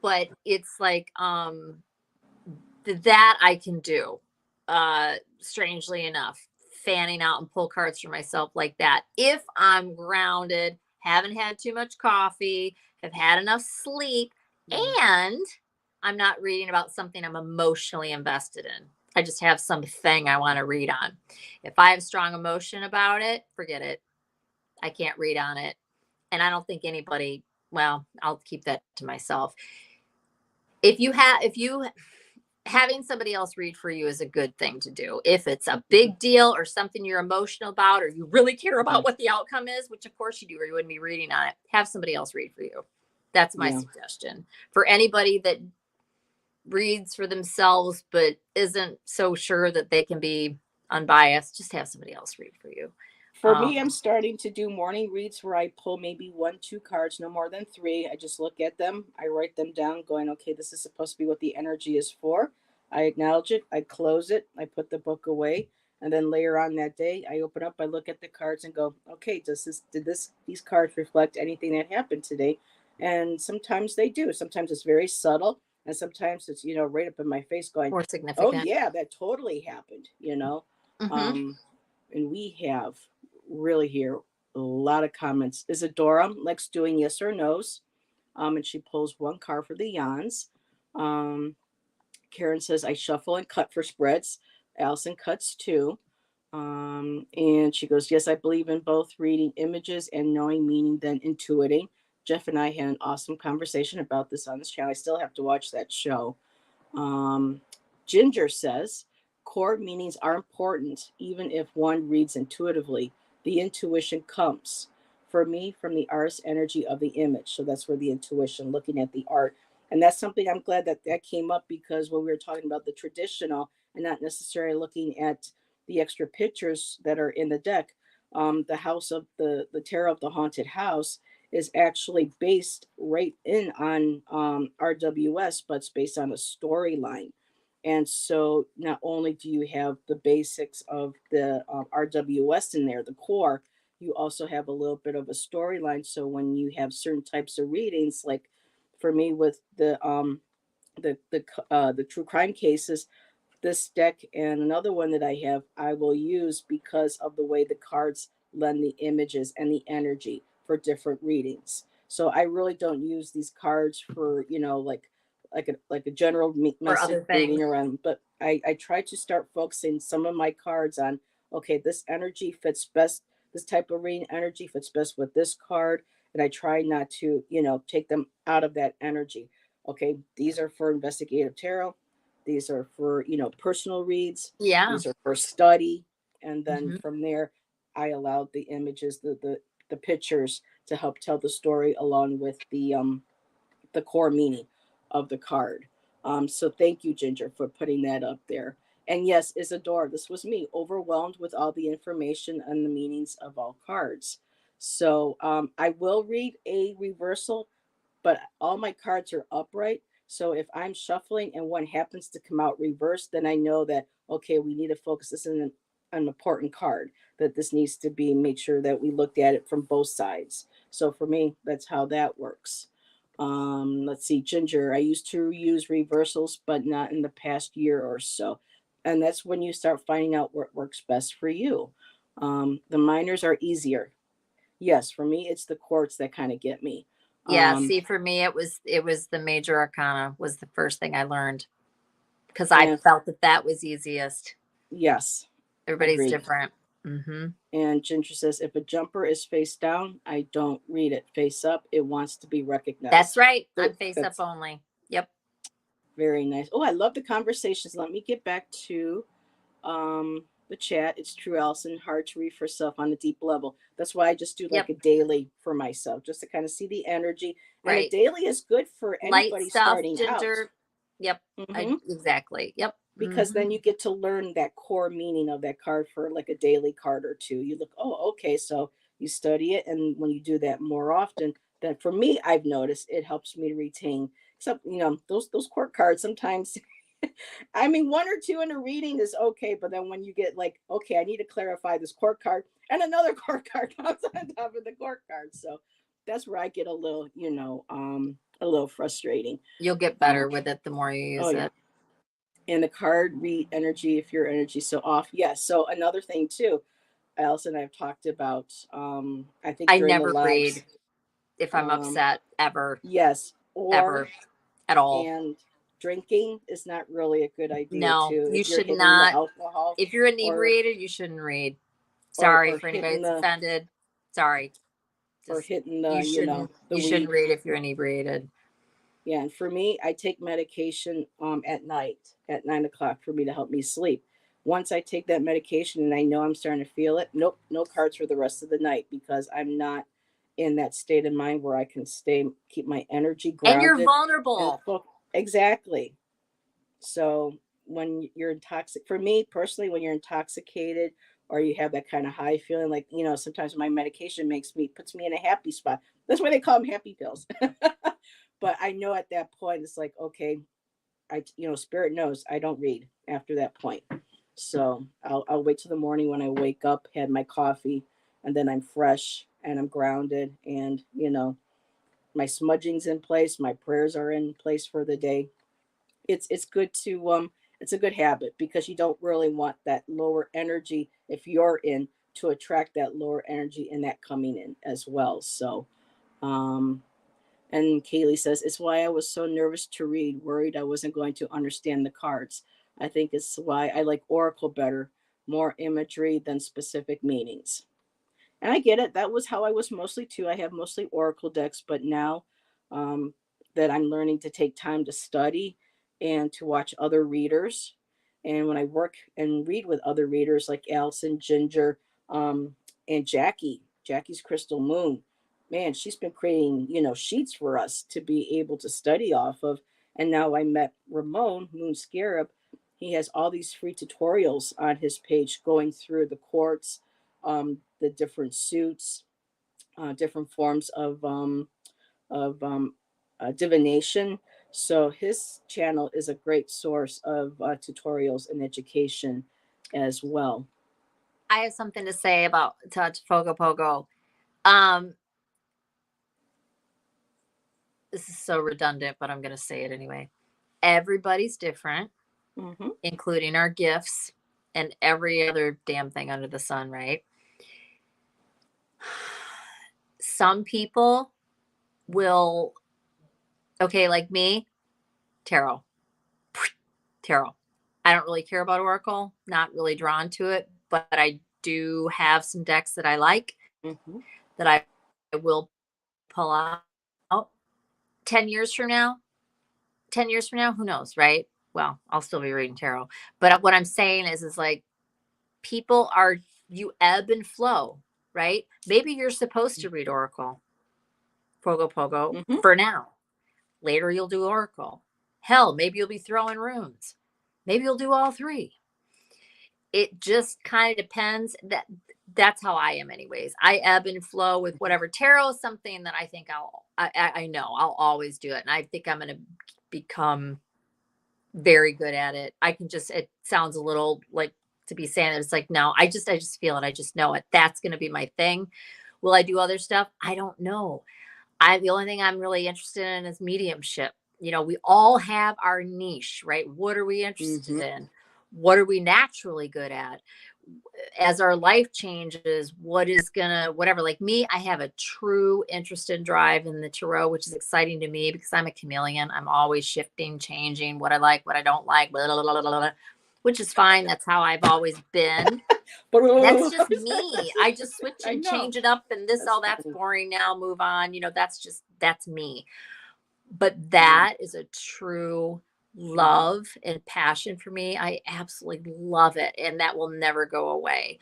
But it's like that I can do. Strangely enough, fanning out and pull cards for myself like that. If I'm grounded, haven't had too much coffee, have had enough sleep, and I'm not reading about something I'm emotionally invested in. I just have something I want to read on. If I have strong emotion about it, forget it. I can't read on it. And I don't think anybody, well, I'll keep that to myself. If you having somebody else read for you is a good thing to do. If it's a big deal or something you're emotional about, or you really care about what the outcome is, which of course you do, or you wouldn't be reading on it, have somebody else read for you. That's my suggestion. For anybody that reads for themselves but isn't so sure that they can be unbiased, just have somebody else read for you. For me, I'm starting to do morning reads where I pull maybe 1, 2 cards, no more than 3. I just look at them, I write them down, going, okay, this is supposed to be what the energy is for. I acknowledge it, I close it, I put the book away, and then later on that day, I open up, I look at the cards and go, okay, these cards reflect anything that happened today? And sometimes they do. Sometimes it's very subtle, and sometimes it's right up in my face, going, more oh significant. yeah, that totally happened. And we have really hear a lot of comments. Isadora likes doing yes or no's, and she pulls 1 card for the yawns. Karen says, I shuffle and cut for spreads. Allyson cuts too. And she goes, yes, I believe in both reading images and knowing meaning, then intuiting. Jeff and I had an awesome conversation about this on this channel. I still have to watch that show. Ginger says, core meanings are important, even if one reads intuitively. The intuition comes, for me, from the artist's energy of the image. So that's where the intuition, looking at the art. And that's something I'm glad that came up, because when we were talking about the traditional and not necessarily looking at the extra pictures that are in the deck, the house of the Tarot of the Haunted House is actually based right in on RWS, but it's based on a storyline. And so not only do you have the basics of the RWS in there, the core, you also have a little bit of a storyline. So when you have certain types of readings, like for me with the true crime cases, this deck and another one that I have, I will use because of the way the cards lend the images and the energy for different readings. So I really don't use these cards for, like a general Or message other things. reading around, but I try to start focusing some of my cards on, okay, this energy fits best, this type of reading energy fits best with this card. And I try not to, take them out of that energy. Okay, these are for investigative tarot. These are for, personal reads. Yeah. These are for study. And then Mm-hmm. from there, I allowed the images, the pictures to help tell the story along with the core meaning of the card. So thank you, Ginger, for putting that up there. And yes, Isadora, this was me, overwhelmed with all the information and the meanings of all cards. So I will read a reversal, but all my cards are upright. So if I'm shuffling and one happens to come out reversed, then I know that, okay, we need to focus. This is an important card, that this needs to be, make sure that we looked at it from both sides. So for me, that's how that works. Let's see, Ginger, I used to use reversals, but not in the past year or so. And that's when you start finding out what works best for you. The minors are easier. Yes, for me, it's the quartz that kind of get me. Yeah, see, for me, it was the major arcana was the first thing I learned, because I And felt that was easiest. yes, Everybody's agreed. different. Mm-hmm. And Ginger says, if a jumper is face down, I don't read it. Face up, it wants to be recognized. That's right. So I'm face up only. Yep. Very nice. Oh, I love the conversations. Let me get back to the chat. It's true, Allyson. Hard to read for self on a deep level. That's why I just do like Yep. a daily for myself, just to kind of see the energy. And Right. a daily is good for Light anybody stuff, starting Ginger. out. Yep. Exactly. Yep. Because then you get to learn that core meaning of that card for like a daily card or two. You look, oh, okay, so you study it, and when you do that more often, then for me, I've noticed it helps me to retain some, those court cards sometimes. I mean, one or two in a reading is okay, but then when you get like, okay, I need to clarify this court card, and another court card comes on top of the court card. So that's where I get a little, a little frustrating. You'll get better with it the more you Oh use yeah. it. And the card read energy if your energy so off. Yes. So another thing too, Allyson and I have talked about, I think I during the never read lives, if I'm um, upset ever, yes, or ever at all. and drinking is not really a good idea No, too you if you're should hitting the not. alcohol If you're or inebriated, you shouldn't read. Sorry or for anybody hitting that's the offended. Sorry. or Just hitting the you shouldn't the you shouldn't weed. read if you're inebriated. Yeah, and for me, I take medication at night at 9 o'clock for me to help me sleep. Once I take that medication and I know I'm starting to feel it, nope, no cards for the rest of the night because I'm not in that state of mind where I can keep my energy And you're grounded and vulnerable. exactly. So when you're intoxicated, for me personally, when you're intoxicated or you have that kind of high feeling, like sometimes my medication puts me in a happy spot. That's why they call them happy pills. But I know at that point it's like, okay, spirit knows I don't read after that point. So I'll wait till the morning when I wake up, had my coffee, and then I'm fresh and I'm grounded, and my smudging's in place, my prayers are in place for the day. It's good to it's a good habit because you don't really want that lower energy if you're in to attract that lower energy and that coming in as well. So um and Kaylee says, it's why I was so nervous to read, worried I wasn't going to understand the cards. I think it's why I like Oracle better, more imagery than specific meanings. And I get it. That was how I was mostly too. I have mostly Oracle decks, but now um, that I'm learning to take time to study and to watch other readers, and when I work and read with other readers like Allyson, Ginger, and Jackie's Crystal Moon, man, she's been creating sheets for us to be able to study off of. And now I met Ramon Moon Scarab. He has all these free tutorials on his page going through the quartz, the different suits, different forms of divination. So his channel is a great source of tutorials and education as well. I have something to say about Touch Fogo Pogo. Um, this is so redundant, but I'm going to say it anyway. Everybody's different, Mm-hmm. including our gifts and every other damn thing under the sun, right? Some people will, okay, like me, tarot. Tarot. I don't really care about Oracle, not really drawn to it, but I do have some decks that I like Mm-hmm. that I will pull out. 10 years from now, 10 years from now, who knows, right? Well, I'll still be reading tarot. But what I'm saying is like people are, you ebb and flow, right? Maybe you're supposed to read Oracle, Pogo Pogo, Mm-hmm. for now. Later, you'll do Oracle. Hell, maybe you'll be throwing runes. Maybe you'll do all three. It just kind of depends. That's how I am, anyways. I ebb and flow with whatever. Tarot is something that I think I know I'll always do it, and I think I'm going to become very good at it. I can just. It sounds a little like to be saying it. It's like no, I just feel it. I just know it. That's going to be my thing. Will I do other stuff? I don't know. The only thing I'm really interested in is mediumship. We all have our niche, right? What are we interested Mm-hmm. in? What are we naturally good at? As our life changes, what is gonna, whatever, like me, I have a true interest and drive in the tarot, which is exciting to me because I'm a chameleon. I'm always shifting, changing what I like, what I don't like, blah, blah, blah, blah, blah, which is fine. That's how I've always been. That's just me. I just switch I and know. change it up and that's Funny. boring now, move on. That's me. But that is a true love and passion for me. I absolutely love it. And that will never go away.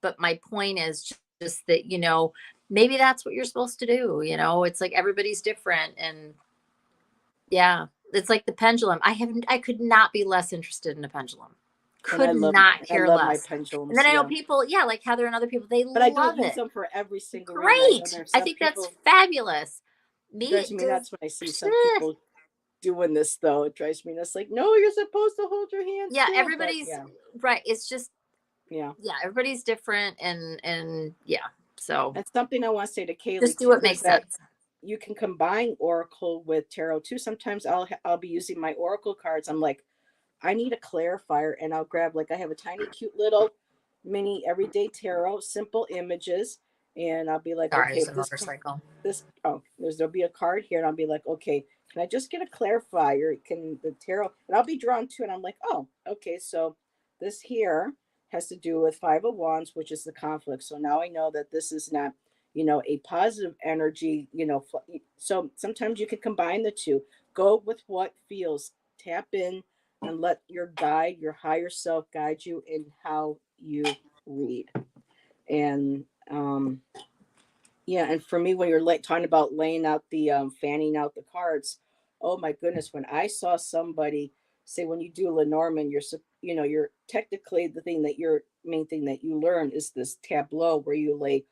But my point is just that, maybe that's what you're supposed to do. It's like everybody's different. And yeah, it's like the pendulum. I could not be less interested in a pendulum. could not I care love my less. pendulums. And then I know people, yeah, like Heather and other people, they but I don't love use it. them for every single reading. I know Great. there's I some think people, that's fabulous. it drives me nuts when I see some people doing this, though. It drives me nuts. Like, no, you're supposed to hold your hands. Yeah, still, but everybody's right. It's just yeah, everybody's different, and yeah. So that's something I want to say to Kaylee just do too, what makes is that sense. you can combine Oracle with Tarot too. Sometimes I'll be using my Oracle cards. I'm like, I need a clarifier, and I'll grab, like, I have a tiny cute little mini everyday tarot, simple images, and I'll be like, Sorry, okay, there's a motorcycle. There'll be a card here, and I'll be like, okay, can I just get a clarifier? Can the tarot, and I'll be drawn to it, and I'm like, oh, okay, so this here has to do with Five of Wands, which is the conflict. So now I know that this is not, a positive energy, so sometimes you can combine the two. Go with what feels. Tap in and let your higher self guide you in how you read. And yeah, and for me, when you're talking about laying out the fanning out the cards, oh my goodness, when I saw somebody say, when you do Lenormand, you're technically, the thing that your main thing that you learn is this tableau where you lay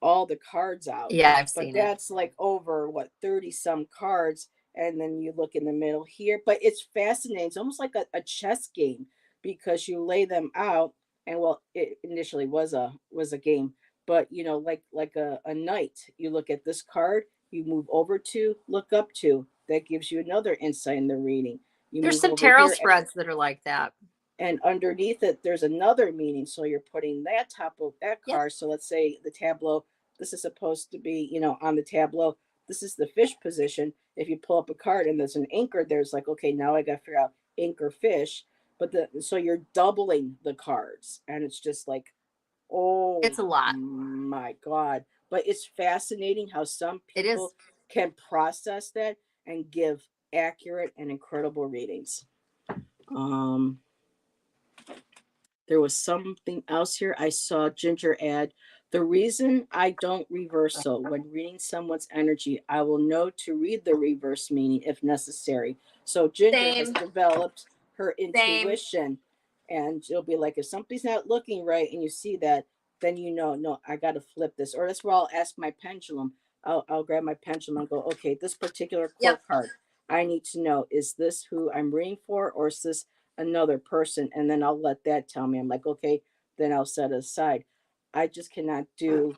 all the cards out. Yeah, I've But seen it. that's like over what, 30 some cards, and then you look in the middle here. But it's fascinating. It's almost like a chess game, because you lay them out, and well, it initially was a game, but like a knight, you look at this card, you move over to, look up to, that gives you another insight in the reading. You There's move some over tarot here, spreads that are like that. and underneath it there's another meaning, so you're putting that top of that Yep. card. So let's say the tableau, this is supposed to be, on the tableau, this is the fish position. If you pull up a card and there's an anchor, there's like, okay, now I got to figure out anchor fish. But so you're doubling the cards, and it's just like, oh, It's a lot. my God. But it's fascinating how some It is. people can process that and give accurate and incredible readings. There was something else here. I saw Ginger add, the reason I don't reversal when reading someone's energy, I will know to read the reverse meaning if necessary. So Ginger has developed her intuition, and she'll be like, if something's not looking right and you see that, then no, I got to flip this. Or that's where I'll ask my pendulum. I'll grab my pendulum and go, okay, this particular quote card, I need to know, is this who I'm reading for, or is this another person? And then I'll let that tell me. I'm like, okay, then I'll set it aside. I just cannot do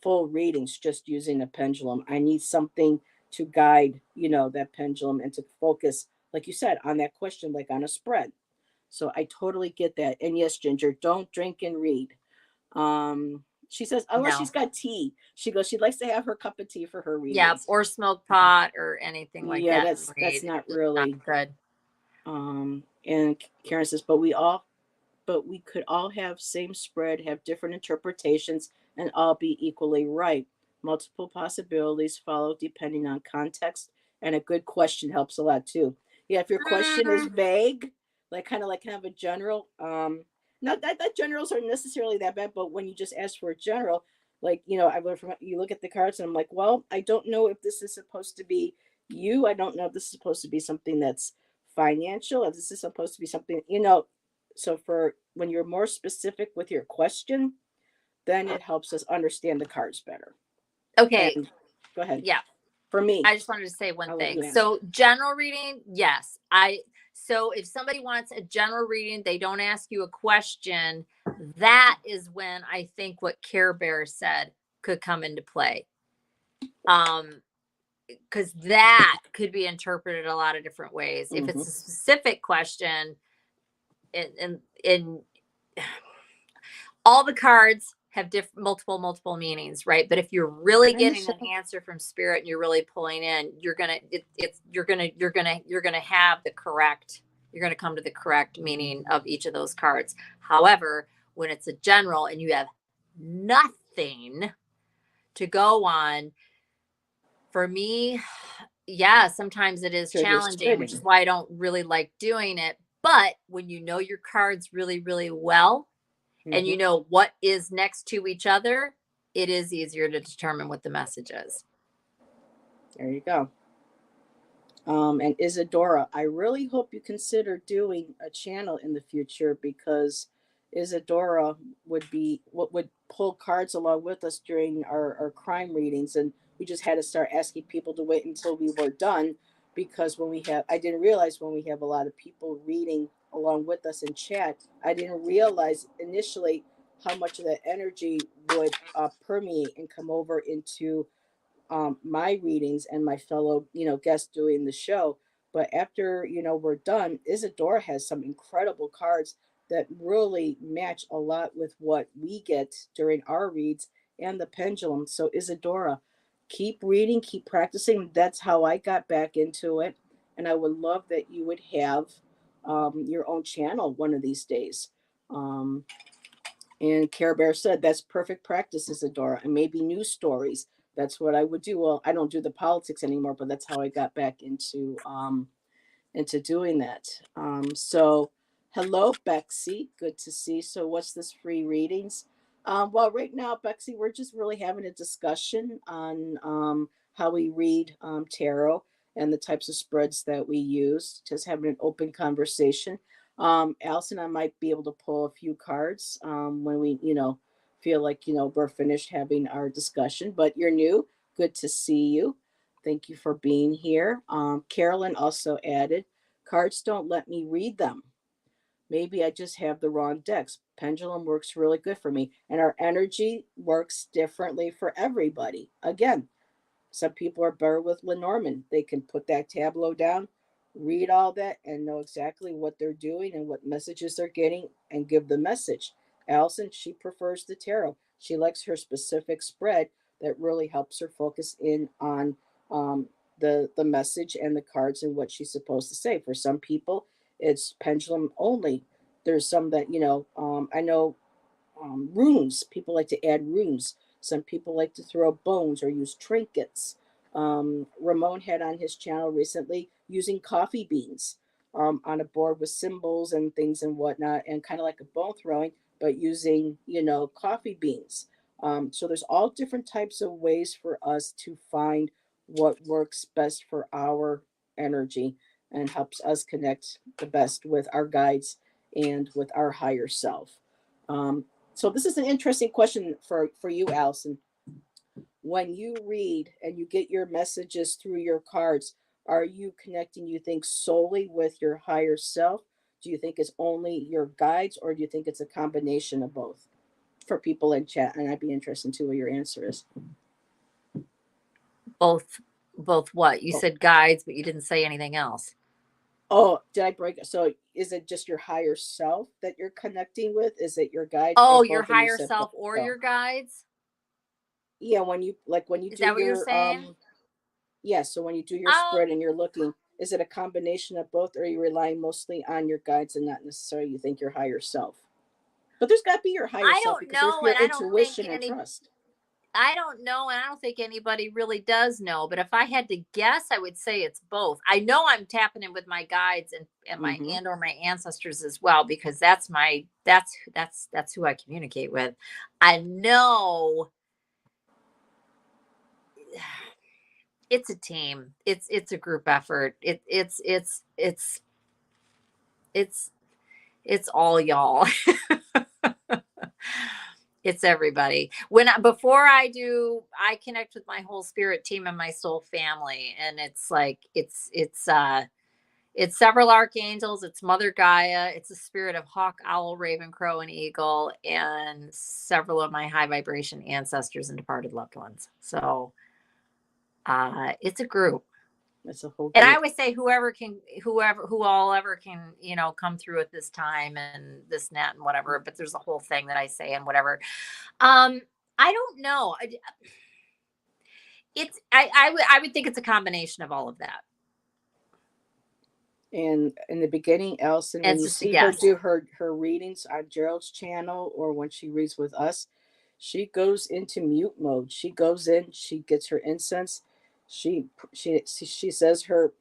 full readings just using a pendulum. I need something to guide, that pendulum, and to focus, like you said, on that question, like on a spread. So I totally get that. And yes, Ginger, don't drink and read. She says, unless she's got tea. She goes, she likes to have her cup of tea for her readings. Yeah, or smoke pot or anything like that. That's not really not good. And Karen says, but we could all have same spread, have different interpretations, and all be equally right. Multiple possibilities follow depending on context, and a good question helps a lot too. Yeah, if your question is vague, like kind of a general, not that generals are necessarily that bad, but when you just ask for a general, like, I learned from, you look at the cards and I'm like, well, I don't know if this is supposed to be you. I don't know if this is supposed to be something that's financial, if this is supposed to be something, so for when you're more specific with your question, then it helps us understand the cards better. Okay. And go ahead. Yeah. For me, I just wanted to say one thing. So general reading, yes. So if somebody wants a general reading, they don't ask you a question, that is when I think what Care Bear said could come into play. Because that could be interpreted a lot of different ways. If it's a specific question, in all the cards have multiple meanings, right? But if you're really getting an answer from spirit and you're really pulling in, you're gonna come to the correct meaning of each of those cards. However, when it's a general and you have nothing to go on, for me, yeah, sometimes it is challenging, which is why I don't really like doing it. But when you know your cards really, really well, and you know what is next to each other, it is easier to determine what the message is. There you go. And Isadora, I really hope you consider doing a channel in the future, because Isadora would be what would pull cards along with us during our crime readings. And we just had to start asking people to wait until we were done, because when we have, I didn't realize when we have a lot of people reading along with us in chat, I didn't realize initially how much of that energy would permeate and come over into my readings and my fellow, guests doing the show. But after, we're done, Isadora has some incredible cards that really match a lot with what we get during our reads and the pendulum. So Isadora, keep reading, keep practicing. That's how I got back into it. And I would love that you would have your own channel one of these days. Um, and Care Bear said, that's perfect practice, Isadora, and maybe news stories. That's what I would do. Well, I don't do the politics anymore, but that's how I got back into doing that. So, hello, Bexy. Good to see. So, what's this free readings? Well, right now, Bexy, we're just really having a discussion on how we read tarot and the types of spreads that we use. Just having an open conversation. Allyson, I might be able to pull a few cards when we, feel like we're finished having our discussion. But you're new. Good to see you. Thank you for being here. Carolyn also added, cards don't let me read them. Maybe I just have the wrong decks. Pendulum works really good for me. And our energy works differently for everybody. Again, some people are better with Lenormand. They can put that tableau down, read all that, and know exactly what they're doing and what messages they're getting and give the message. Allyson, she prefers the tarot. She likes her specific spread that really helps her focus in on the message and the cards and what she's supposed to say. For some people, it's pendulum only. There's some that, I know runes. People like to add runes. Some people like to throw bones or use trinkets. Ramon had on his channel recently using coffee beans on a board with symbols and things and whatnot, and kind of like a bone throwing, but using, coffee beans. So there's all different types of ways for us to find what works best for our energy and helps us connect the best with our guides and with our higher self. Um, so this is an interesting question for you, Allyson. When you read and you get your messages through your cards, are you connecting, you think, solely with your higher self? Do you think it's only your guides, or do you think it's a combination of both? For people in chat, and I'd be interested to what your answer is. Both what? You Oh, said guides, but you didn't say anything else. oh, did I break it? So is it just your higher self that you're connecting with? Is it your guides, or Oh, your both of you higher said both? self or Oh. your guides? Yeah, when you Is do that what you're your saying? yeah, so when you do your Um, spread and you're looking, is it a combination of both, or are you relying mostly on your guides and not necessarily you think your higher self? But there's got to be your higher I self, don't because there's know, your and I don't think intuition and any trust. I don't know, and I don't think anybody really does know. But if I had to guess, I would say it's both. I know I'm tapping in with my guides and my Mm-hmm. or my ancestors as well, because that's who I communicate with. I know it's a team. It's a group effort. It's it's all y'all. It's everybody. Before I do, I connect with my whole spirit team and my soul family, and it's like it's several archangels, it's Mother Gaia, it's a spirit of hawk, owl, raven, crow, and eagle, and several of my high vibration ancestors and departed loved ones. So it's a group. It's a whole And I group. always say who all ever can, come through at this time and this and that and whatever, but there's a whole thing that I say and whatever. Um, I don't know. I would think it's a combination of all of that. And in the beginning, Elson, And when it's you just a see her guess. do her readings on Gerald's channel, or when she reads with us, she goes into mute mode. She goes in, she gets her incense, she says her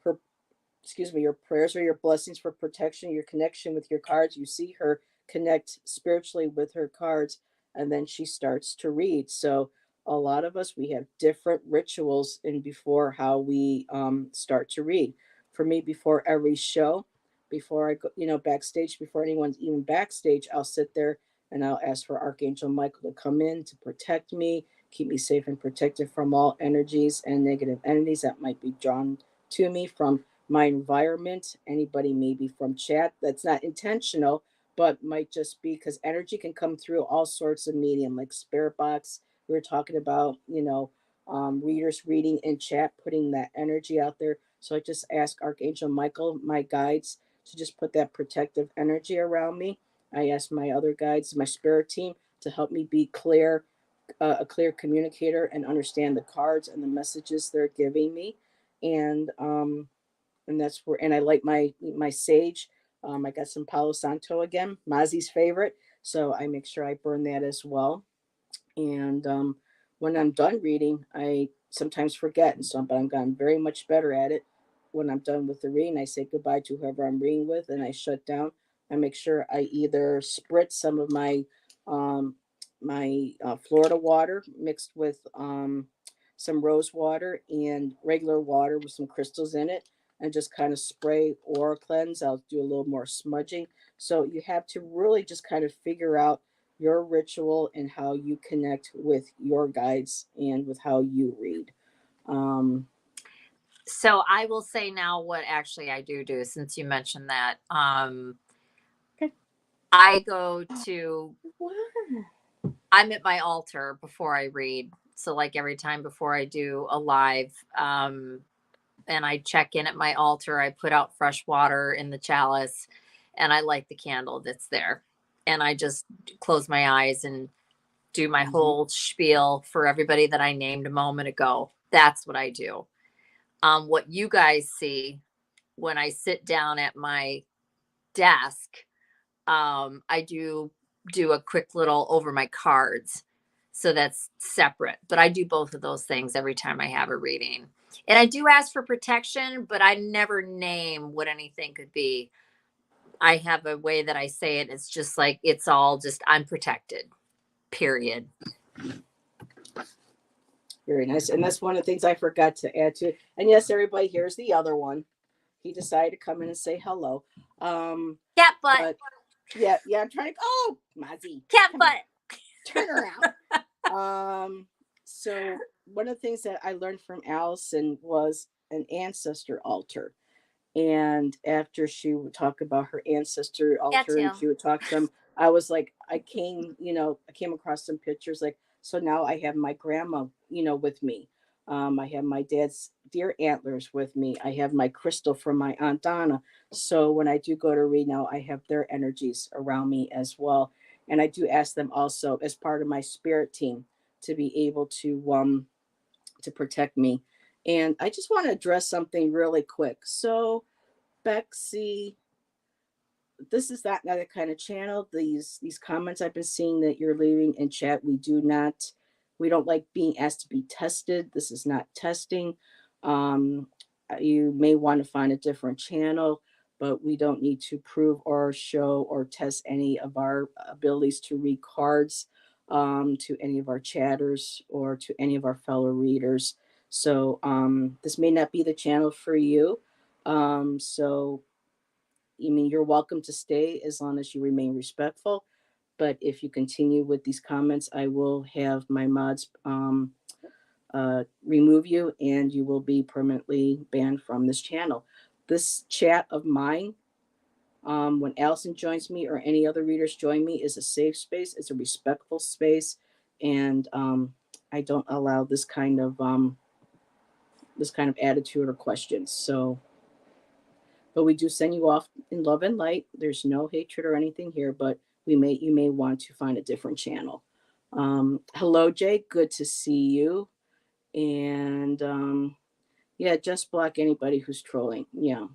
excuse me, your prayers or your blessings for protection, your connection with your cards. You see her connect spiritually with her cards, and then she starts to read. So a lot of us, we have different rituals in before how we start to read. for me before every show, before I go, backstage, before anyone's even backstage, I'll sit there and I'll ask for Archangel Michael to come in to protect me, keep me safe and protected from all energies and negative entities that might be drawn to me from my environment. Anybody maybe from chat that's not intentional, but might just be because energy can come through all sorts of medium, like spirit box. We were talking about, readers reading in chat, putting that energy out there. So I just ask Archangel Michael, my guides, to just put that protective energy around me. I ask my other guides, my spirit team, to help me be clear, a clear communicator, and understand the cards and the messages they're giving me. And that's where, and I like my sage. I got some Palo Santo again, Mazi's favorite, so I make sure I burn that as well. And when I'm done reading, I sometimes forget, and so but I'm gotten very much better at it. When I'm done with the reading, I say goodbye to whoever I'm reading with, and I shut down. I make sure I either spritz some of um, my Florida water mixed with some rose water and regular water with some crystals in it, and just kind of spray aura cleanse. I'll do a little more smudging. So you have to really just kind of figure out your ritual and how you connect with your guides and with how you read. Um, So I will say now what actually I do since you mentioned that. okay. I go to What? I'm at my altar before I read. So like every time before I do a live, and I check in at my altar, I put out fresh water in the chalice and I light the candle that's there. And I just close my eyes and do my whole spiel for everybody that I named a moment ago. That's what I do. What you guys see when I sit down at my desk, I do a quick little over my cards. So that's separate, but I do both of those things every time I have a reading. And I do ask for protection, but I never name what anything could be. I have a way that I say it. It's just like, it's all just, I'm protected, period. Very nice. And that's one of the things I forgot to add to it. And yes, everybody, here's the other one. He decided to come in and say hello. Cat butt. But yeah, I'm trying to. Oh, Mozzie, cat butt. Turn around. So one of the things that I learned from Allison was an ancestor altar. And after she would talk about her ancestor altar and she would talk to them, I was like, I came across some pictures. Like, so now I have my grandma, with me. I have my dad's deer antlers with me. I have my crystal from my Aunt Donna. So when I do go to read now, I have their energies around me as well. And I do ask them also as part of my spirit team to be able to protect me. And I just want to address something really quick. So, Bexy, this is that another kind of channel. These comments I've been seeing that you're leaving in chat, we don't like being asked to be tested. This is not testing. Um, you may want to find a different channel, but we don't need to prove or show or test any of our abilities to read cards to any of our chatters or to any of our fellow readers. So this may not be the channel for you. So you're welcome to stay as long as you remain respectful. But if you continue with these comments, I will have my mods remove you and you will be permanently banned from this channel. This chat of mine, when Allison joins me or any other readers join me, is a safe space. It's a respectful space. And I don't allow this kind of attitude or questions. So but we do send you off in love and light. There's no hatred or anything here, but you may want to find a different channel. Hello, Jay. Good to see you. And yeah, just block anybody who's trolling. Yeah.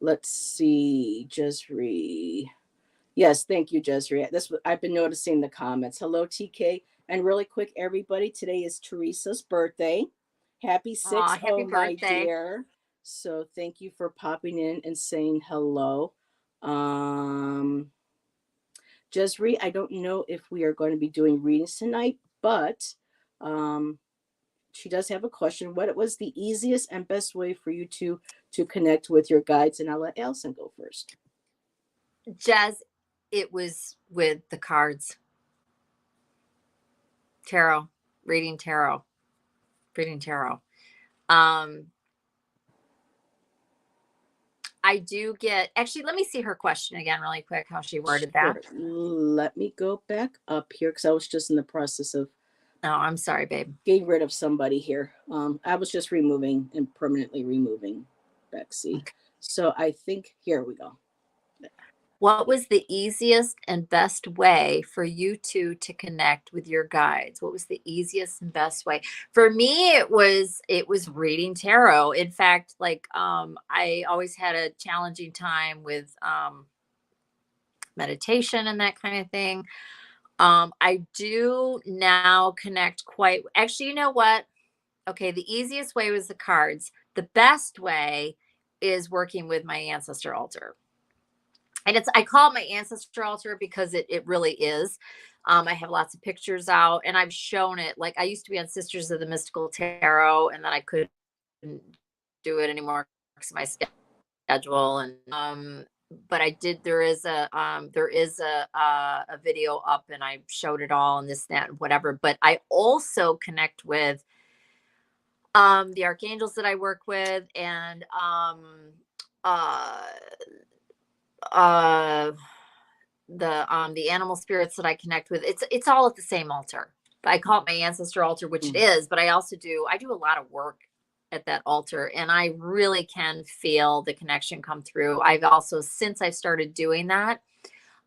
Let's see, Jesri. Yes, thank you, Jesri. I've been noticing the comments. Hello, TK. And really quick, everybody, today is Teresa's birthday. Happy 6 happy my birthday. dear. So thank you for popping in and saying hello. Jesri, I don't know if we are going to be doing readings tonight, but she does have a question. What was the easiest and best way for you to connect with your guides? And I'll let Allyson go first. Jazz, it was with the cards. Tarot, reading tarot, reading tarot. I do get, actually, let me see her question again really quick, how she worded that. Sure. Let me go back up here because I was just in the process of Oh, I'm sorry, babe. getting rid of somebody here. I was just removing and permanently removing Bexy. Okay. So I think here we go. What was the easiest and best way for you two to connect with your guides? What was the easiest and best way? For me, it was reading tarot. In fact, like I always had a challenging time with meditation and that kind of thing. I do now connect quite, actually, you know what? Okay, the easiest way was the cards. The best way is working with my ancestor altar. And I call it my ancestor altar because it really is. I have lots of pictures out and I've shown it. Like I used to be on Sisters of the Mystical Tarot, and then I couldn't do it anymore because of my schedule. And but I did. There is a video up, and I showed it all and this, that, and whatever. But I also connect with the archangels that I work with, and uh uh the animal spirits that I connect with. It's all at the same altar. I call it my ancestor altar, which it is, but I do a lot of work at that altar, and I really can feel the connection come through. I've also, since I've started doing that,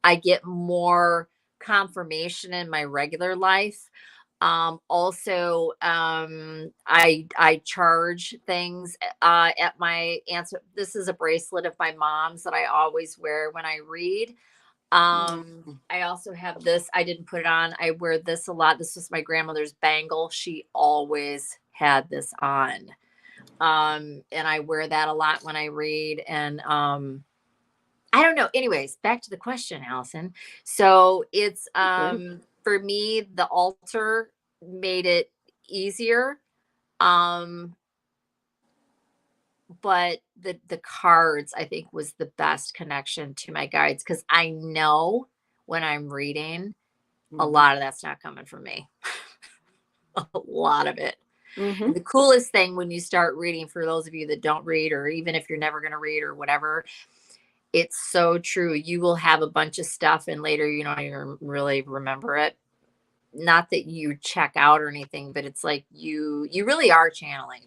I get more confirmation in my regular life. Also, I charge things at my answer. This is a bracelet of my mom's that I always wear when I read. I also have this. I didn't put it on. I wear this a lot. This was my grandmother's bangle. She always had this on. And I wear that a lot when I read. And I don't know. Anyways, back to the question, Allyson. So it's for me, the altar made it easier. But the cards, I think, was the best connection to my guides, because I know when I'm reading, a lot of that's not coming from me. A lot of it. And the coolest thing when you start reading, for those of you that don't read, or even if you're never going to read or whatever, it's so true. You will have a bunch of stuff and later you don't even really remember it. Not that you check out or anything, but it's like you really are channeling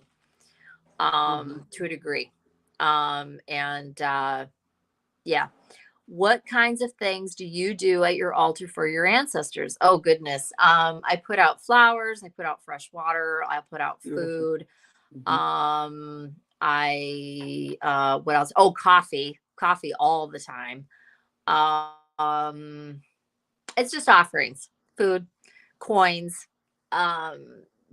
to a degree. Yeah. What kinds of things do you do at your altar for your ancestors? Oh goodness. I put out flowers, I put out fresh water, I put out food. What else? Oh, coffee all the time. Um, it's just offerings, food, coins,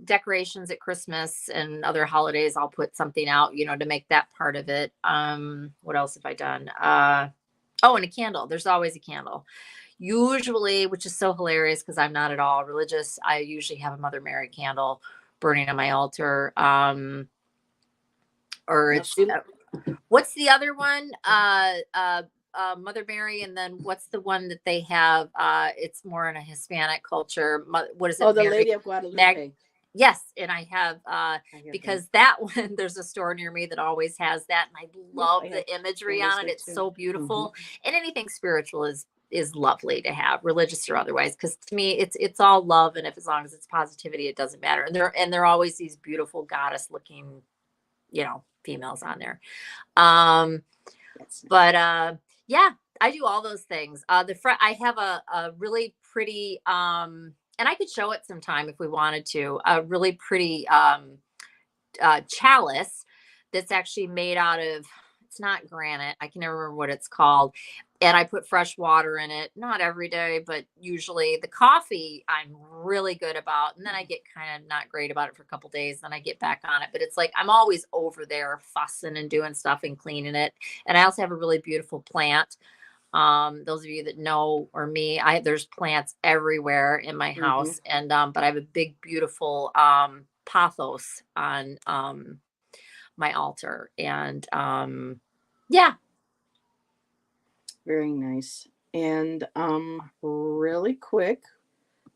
decorations at Christmas and other holidays. I'll put something out, to make that part of it. What else have I done? Oh, and a candle. There's always a candle. Usually, which is so hilarious because I'm not at all religious, I usually have a Mother Mary candle burning on my altar. Or it's what's the other one? Mother Mary, and then what's the one that they have? It's more in a Hispanic culture. What is it? Oh, the Lady of Guadalupe. Yes, and I have because that one, there's a store near me that always has that, and I love the imagery on it. It's so beautiful, and anything spiritual is lovely to have, religious or otherwise, because to me it's all love, and if as long as it's positivity, it doesn't matter. And they're always these beautiful goddess looking, females on there. But yeah, I do all those things. I have a really pretty and I could show it sometime if we wanted to, a really pretty chalice that's actually made out of, it's not granite, I can never remember what it's called, and I put fresh water in it, not every day, but usually. The coffee I'm really good about, and then I get kind of not great about it for a couple days, then I get back on it. But it's like I'm always over there fussing and doing stuff and cleaning it. And I also have a really beautiful plant. Those of you that know, or me, there's plants everywhere in my house. And but I have a big beautiful pothos on my altar. And yeah. Very nice. And really quick,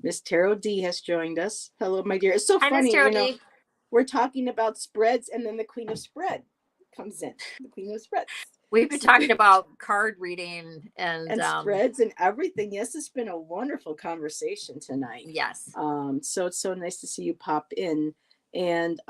Miss Tarot D has joined us. Hello, my dear. It's so Hi, Miss funny, Tarot D. we're talking about spreads, and then the Queen of Spread comes in. The Queen of Spreads. We've been talking about card reading and spreads and everything. Yes, it's been a wonderful conversation tonight. Yes. So it's so nice to see you pop in. And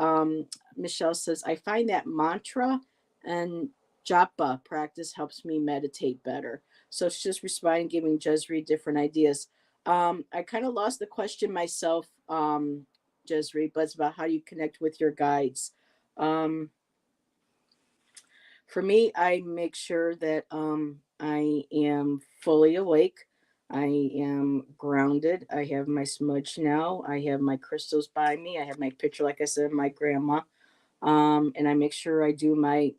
Michelle says, I find that mantra and japa practice helps me meditate better. So it's just responding, giving Jesri different ideas. I kind of lost the question myself, Jesri, but it's about how you connect with your guides. For me, I make sure that I am fully awake. I am grounded. I have my smudge now. I have my crystals by me. I have my picture, like I said, of my grandma. And I make sure I do my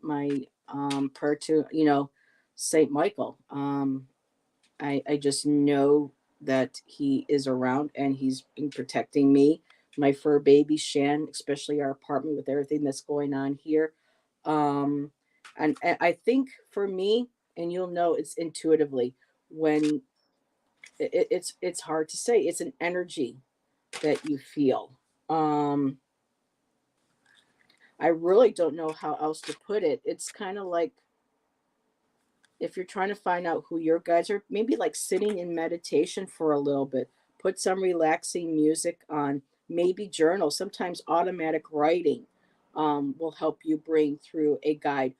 prayer to Saint Michael. I just know that he is around and he's been protecting me, my fur baby Shan, especially our apartment with everything that's going on here. Um, and I think for me, and you'll know it's intuitively when it's hard to say. It's an energy that you feel. I really don't know how else to put it. It's kind of like if you're trying to find out who your guides are, maybe like sitting in meditation for a little bit, put some relaxing music on, maybe journal. Sometimes automatic writing will help you bring through a guide.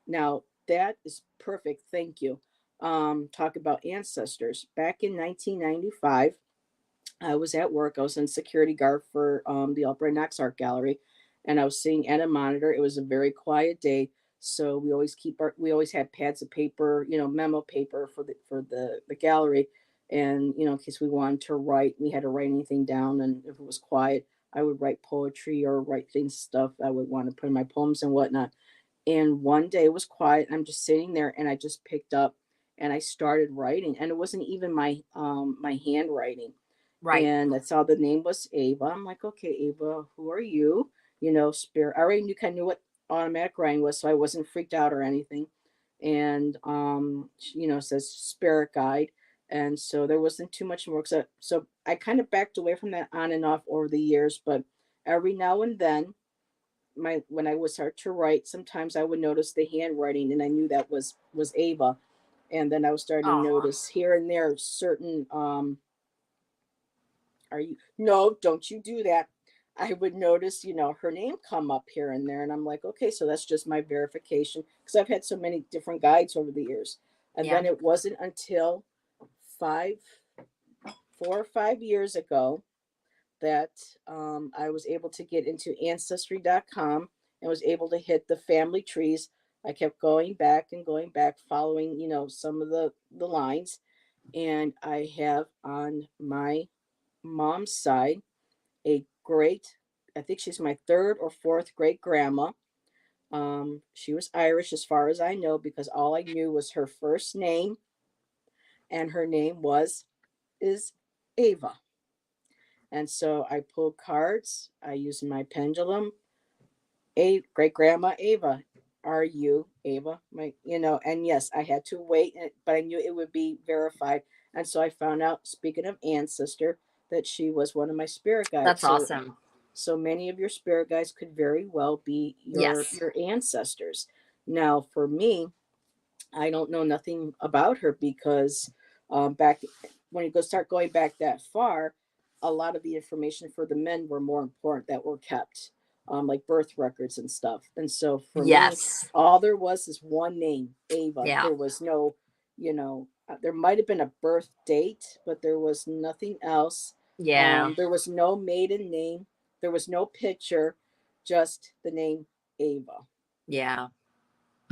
Now, that is perfect. Thank you. Talk about ancestors. Back in 1995, I was at work. I was in security guard for the Albright Knox Art Gallery, and I was sitting at a monitor. It was a very quiet day, so we always had pads of paper, memo paper for the gallery, and in case we wanted to write, we had to write anything down, and if it was quiet, I would write poetry or write things stuff I would want to put in my poems and whatnot. And one day it was quiet. I'm just sitting there, and I just picked up and I started writing, and it wasn't even my handwriting, Right. and I saw the name was Ava. I'm like, okay, Ava, who are you? Spirit. I already knew what automatic writing was, so I wasn't freaked out or anything. And it says spirit guide, and so there wasn't too much more. So I kind of backed away from that on and off over the years, but every now and then, when I would start to write, sometimes I would notice the handwriting, and I knew that was Ava. And then I was starting to Oh, notice here and there certain are you no, don't you do that. I would notice, her name come up here and there, and I'm like, okay, so that's just my verification, because I've had so many different guides over the years. And yeah. then it wasn't until 4 or 5 years ago that I was able to get into ancestry.com and was able to hit the family trees. I kept going back and going back, following, some of the lines. And I have on my mom's side a great, I think she's my third or fourth great grandma. She was Irish as far as I know, because all I knew was her first name, and her name is Ava. And so I pulled cards. I used my pendulum. A great grandma Ava, are you Ava? And yes, I had to wait, but I knew it would be verified. And so I found out, speaking of ancestor, that she was one of my spirit guides. That's awesome. So many of your spirit guides could very well be Yes. your ancestors. Now, for me, I don't know nothing about her, because back when you start going back that far, a lot of the information for the men were more important that were kept, like birth records and stuff. And so for me, Yes. all there was is one name, Ava. Yeah. There was no, there might have been a birth date, but there was nothing else. Yeah. There was no maiden name. There was no picture, just the name Ava. Yeah.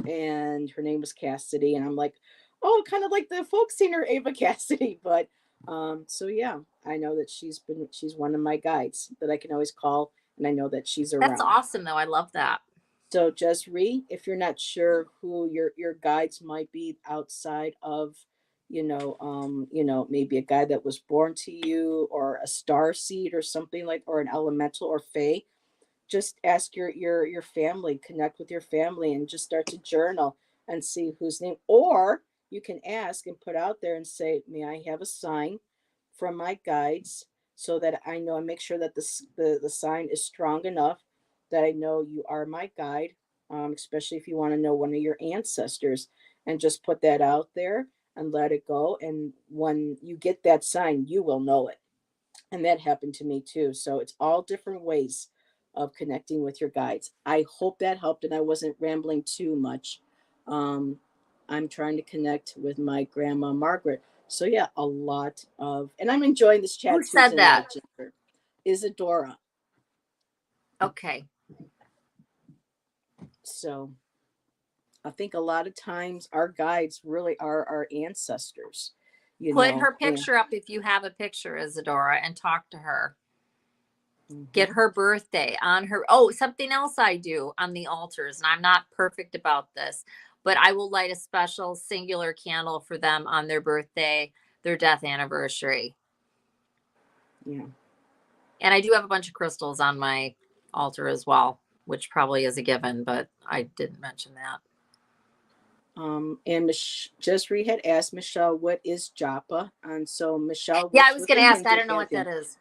And her name was Cassidy, and I'm like, oh, kind of like the folk singer Ava Cassidy. But so yeah, I know that she's one of my guides that I can always call, and I know that she's That's around. awesome, though. I love that. So just if you're not sure who your guides might be outside of, maybe a guy that was born to you, or a star seed or something, like, or an elemental or fae, just ask your family, connect with your family, and just start to journal and see whose name. Or you can ask and put out there and say, may I have a sign from my guides, so that I know, and make sure that the sign is strong enough that I know you are my guide, especially if you want to know one of your ancestors, and just put that out there and let it go. And when you get that sign, you will know it. And that happened to me too. So it's all different ways of connecting with your guides. I hope that helped and I wasn't rambling too much. Um, I'm trying to connect with my grandma Margaret. So yeah, a lot of, and I'm enjoying this Who chat too said that? tonight, Jennifer. Isadora. Okay. So I think a lot of times our guides really are our ancestors, you Put know. her picture up if you have a picture, Isadora, and talk to her. Get Mhm. her birthday on her. Oh, something else I do on the altars, and I'm not perfect about this, but I will light a special singular candle for them on their birthday, their death anniversary. Yeah. And I do have a bunch of crystals on my altar as well, which probably is a given, but I didn't mention that. And Jesri had asked Michelle, what is japa? And so Michelle Yeah, I works was with going the to ask. I Hindu don't know what pantheon. that is.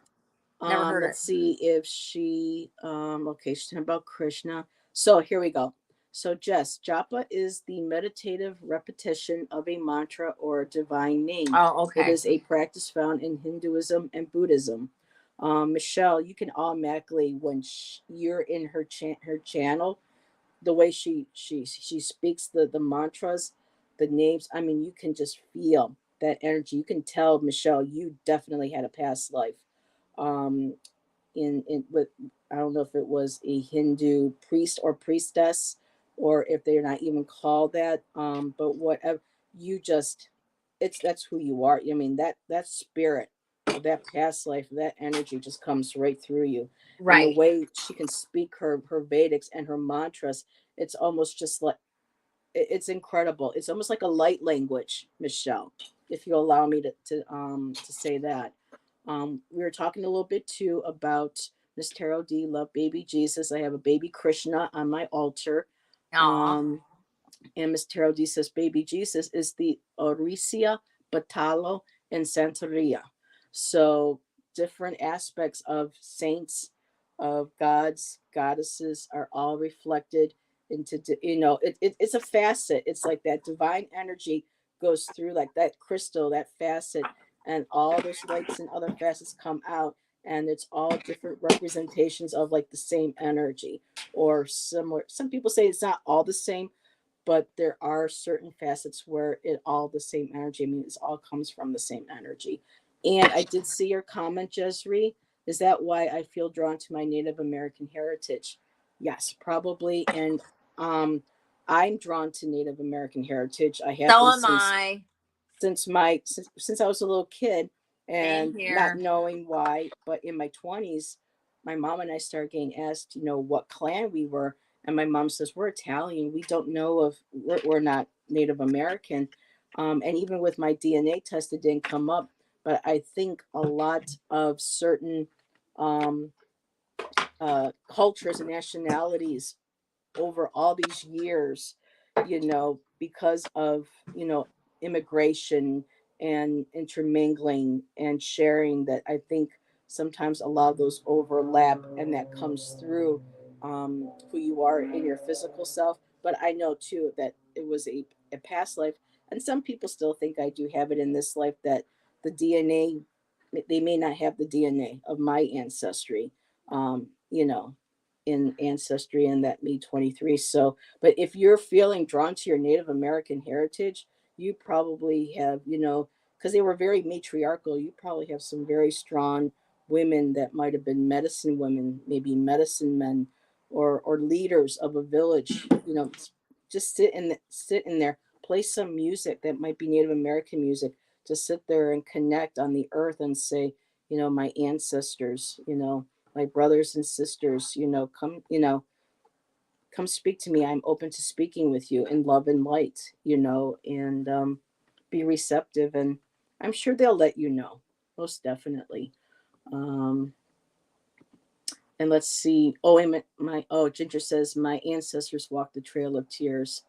Never heard it. Let's see if she, okay, she's talking about Krishna. So here we go. So Jess, japa is the meditative repetition of a mantra or divine name. Oh, It okay. is a practice found in Hinduism and Buddhism. Michelle, you can automatically, when you're in her channel, the way she speaks the mantras, the names, I mean, you can just feel that energy. You can tell, Michelle, you definitely had a past life. um in with, I don't know if it was a Hindu priest or priestess, or if they're not even called that, but whatever, you just, it's, that's who you are. I mean, that spirit of that past life, that energy just comes right through you. And the Right. way she can speak her Vedics and her mantras, it's almost just like, it's incredible. It's almost like a light language, Michelle, if you allow me to say that. We were talking a little bit too about Miss Tarot D, love baby Jesus. I have a baby Krishna on my altar. Aw. Um, and Miss Tarot D says baby Jesus is the Oricia, Batalo, and Santeria. So different aspects of saints, of gods, goddesses are all reflected into, it's a facet. It's like that divine energy goes through like that crystal, that facet, and all those lights and other facets come out, and it's all different representations of like the same energy or similar. Some people say it's not all the same, but there are certain facets where it all the same energy. I mean, it all comes from the same energy. And I did see your comment, Jesri. Is that why I feel drawn to my Native American heritage? Yes, probably. And um, I'm drawn to Native American heritage. I have So been am I. since I was a little kid, Same and not here. knowing why. But in my 20s, my mom and I started getting asked, what clan we were, and my mom says, we're Italian. We don't know of, we're not Native American. And even with my DNA test, it didn't come up. But I think a lot of certain um, cultures and nationalities over all these years, because of, immigration and intermingling and sharing, that I think sometimes a lot of those overlap, and that comes through who you are in your physical self. But I know too that it was a past life, and some people still think I do have it in this life, that the DNA, they may not have the DNA of my ancestry, um, you know, in ancestry and that me 23. So, but if you're feeling drawn to your Native American heritage, you probably have, because they were very matriarchal, you probably have some very strong women that might have been medicine women, maybe medicine men, or leaders of a village. Just sit in there, play some music that might be Native American music, to sit there and connect on the earth and say, my ancestors, my brothers and sisters, come speak to me. I'm open to speaking with you in love and light, and be receptive. And I'm sure they'll let you know, most definitely. Um, And let's see. Oh, wait a minute. Ginger says my ancestors walked the Trail of Tears.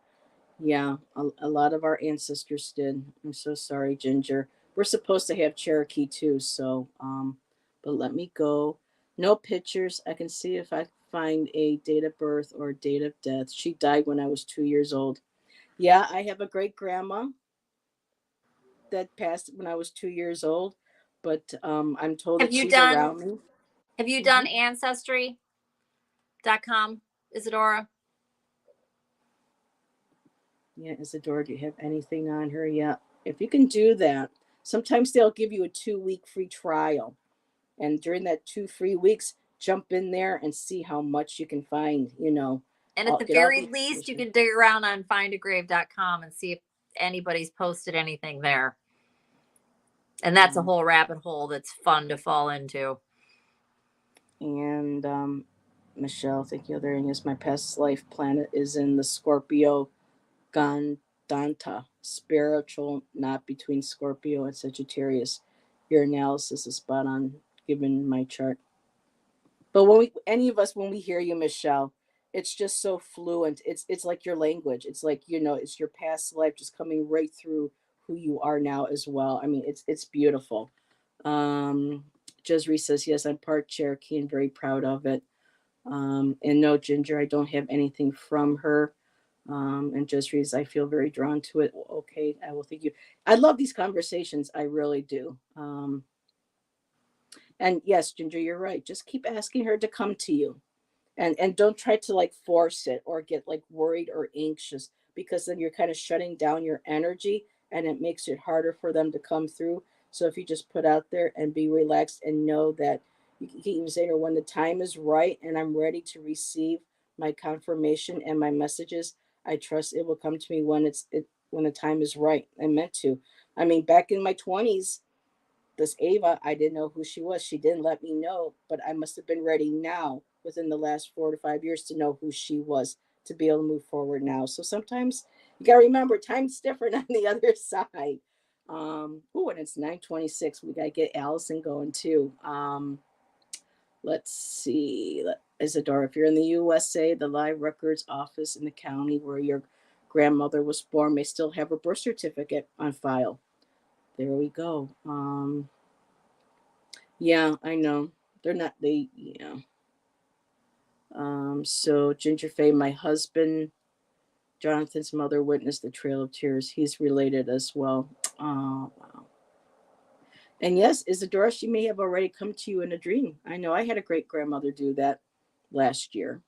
Yeah, a lot of our ancestors did. I'm so sorry, Ginger. We're supposed to have Cherokee too, so but let me go. No pictures. I can see if I find a date of birth or date of death. She died when I was 2 years old. Yeah, I have a great grandma that passed when I was 2 years old, but I'm told Have that you she's done around me. have you Hmm. done ancestry.com, Isadora? Yeah, Isadora, do you have anything on her? Yeah, if you can do that, sometimes they'll give you a 2 week free trial. And during that 2 free weeks, jump in there and see how much you can find, And at the get all very the least, you information. can dig around on findagrave.com and see if anybody's posted anything there. And that's a Mm. whole rabbit hole that's fun to fall into. And Michelle, thank you. There is my past life planet is in the Scorpio Gandanta, spiritual, not between Scorpio and Sagittarius. Your analysis is spot on given my chart. But any of us, when we hear you, Michelle, it's just so fluent. It's like your language. It's like it's your past life just coming right through who you are now as well. I mean, it's beautiful. Um, Jesri says yes, I'm part Cherokee and very proud of it. And no, Ginger, I don't have anything from her. And Jesri says I feel very drawn to it. Okay, I will thank you. I love these conversations. I really do. And yes, Ginger, you're right. Just keep asking her to come to you, and don't try to like force it or get like worried or anxious, because then you're kind of shutting down your energy and it makes it harder for them to come through. So if you just put out there and be relaxed and know that you can even say to her, when the time is right and I'm ready to receive my confirmation and my messages, I trust it will come to me when the time is right and meant to. I mean, back in my 20s, this Ava, I didn't know who she was. She didn't let me know, but I must have been ready now within the last 4 to 5 years to know who she was, to be able to move forward now. So sometimes you got to remember time's different on the other side. And it's 9:26. We got to get Allyson going too. Let's see. Isadora, if you're in the USA, the live records office in the county where your grandmother was born may still have her birth certificate on file. There we go. Yeah, I know. They're not they yeah. So Ginger Faye, my husband, Jonathan's mother witnessed the Trail of Tears. He's related as well. Oh wow. And yes, Isadora, she may have already come to you in a dream. I know I had a great grandmother do that last year.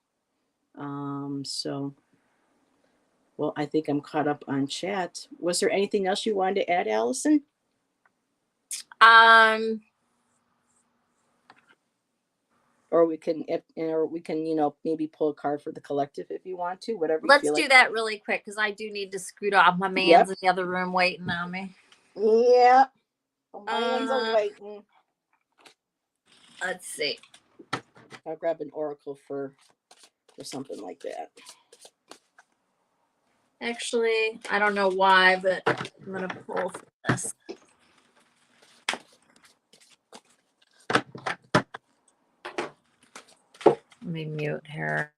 So well, I think I'm caught up on chat. Was there anything else you wanted to add, Allyson? Um, Or we can maybe pull a card for the collective if you want to, whatever you let's feel do like. that really quick because I do need to scoot off. My man's Yep. in the other room waiting on me. Yeah. The man's a Uh, waiting. let's see. I'll grab an oracle for something like that. Actually, I don't know why, but I'm gonna pull this. Let me mute her.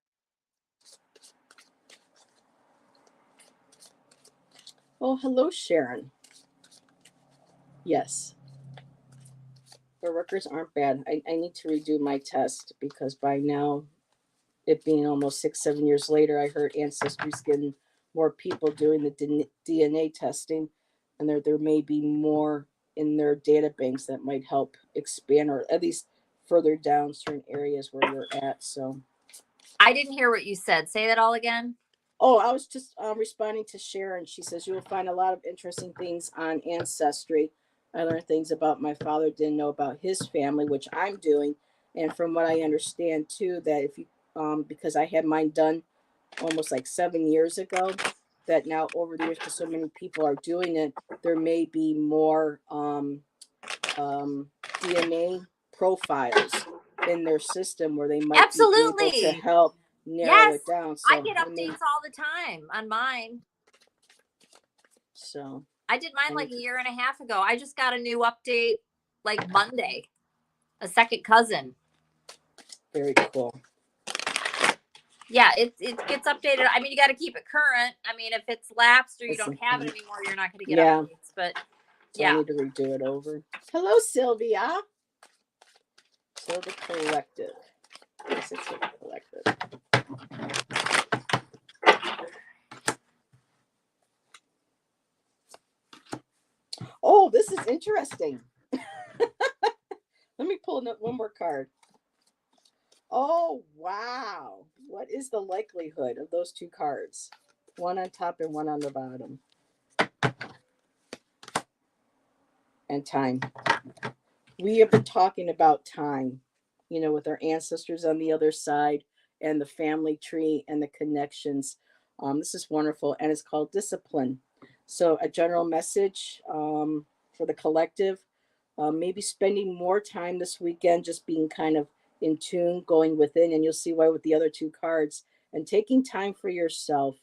Oh, hello, Sharon. Yes, the records aren't bad. I need to redo my test because by now, it being almost 6, 7 years later, I heard Ancestry's getting more people doing the DNA testing, and there may be more in their data banks that might help expand or at least further down certain areas where you're at. So I didn't hear what you said. Say that all again. oh, I was just responding to Sharon. She says you will find a lot of interesting things on Ancestry. I learned things about my father, didn't know about his family, which I'm doing. And from what I understand too, that if you, because I had mine done almost like 7 years ago, that now over the years, because so many people are doing it, there may be more DNA profiles in their system where they might be able to Absolutely. help narrow Yes. it down. I So get I mean, updates all the time on mine. so I did mine I like need a to. year and a half ago. I just got a new update like Monday. A second cousin. Very cool. Yeah, it gets updated. I mean, you got to keep it current. I mean, if it's lapsed or you Listen, don't have it anymore, you're not going to get yeah. updates. But So yeah, I need to redo it over. Hello, Sylvia. So the collective. Yes, it's the collective. Oh, this is interesting. Let me pull one more card. Oh, wow. What is the likelihood of those two cards? One on top and one on the bottom. And time. We have been talking about time, you know, with our ancestors on the other side and the family tree and the connections. This is wonderful. And it's called discipline. So, a general message for the collective, maybe spending more time this weekend, just being kind of in tune, going within, and you'll see why with the other two cards, and taking time for yourself,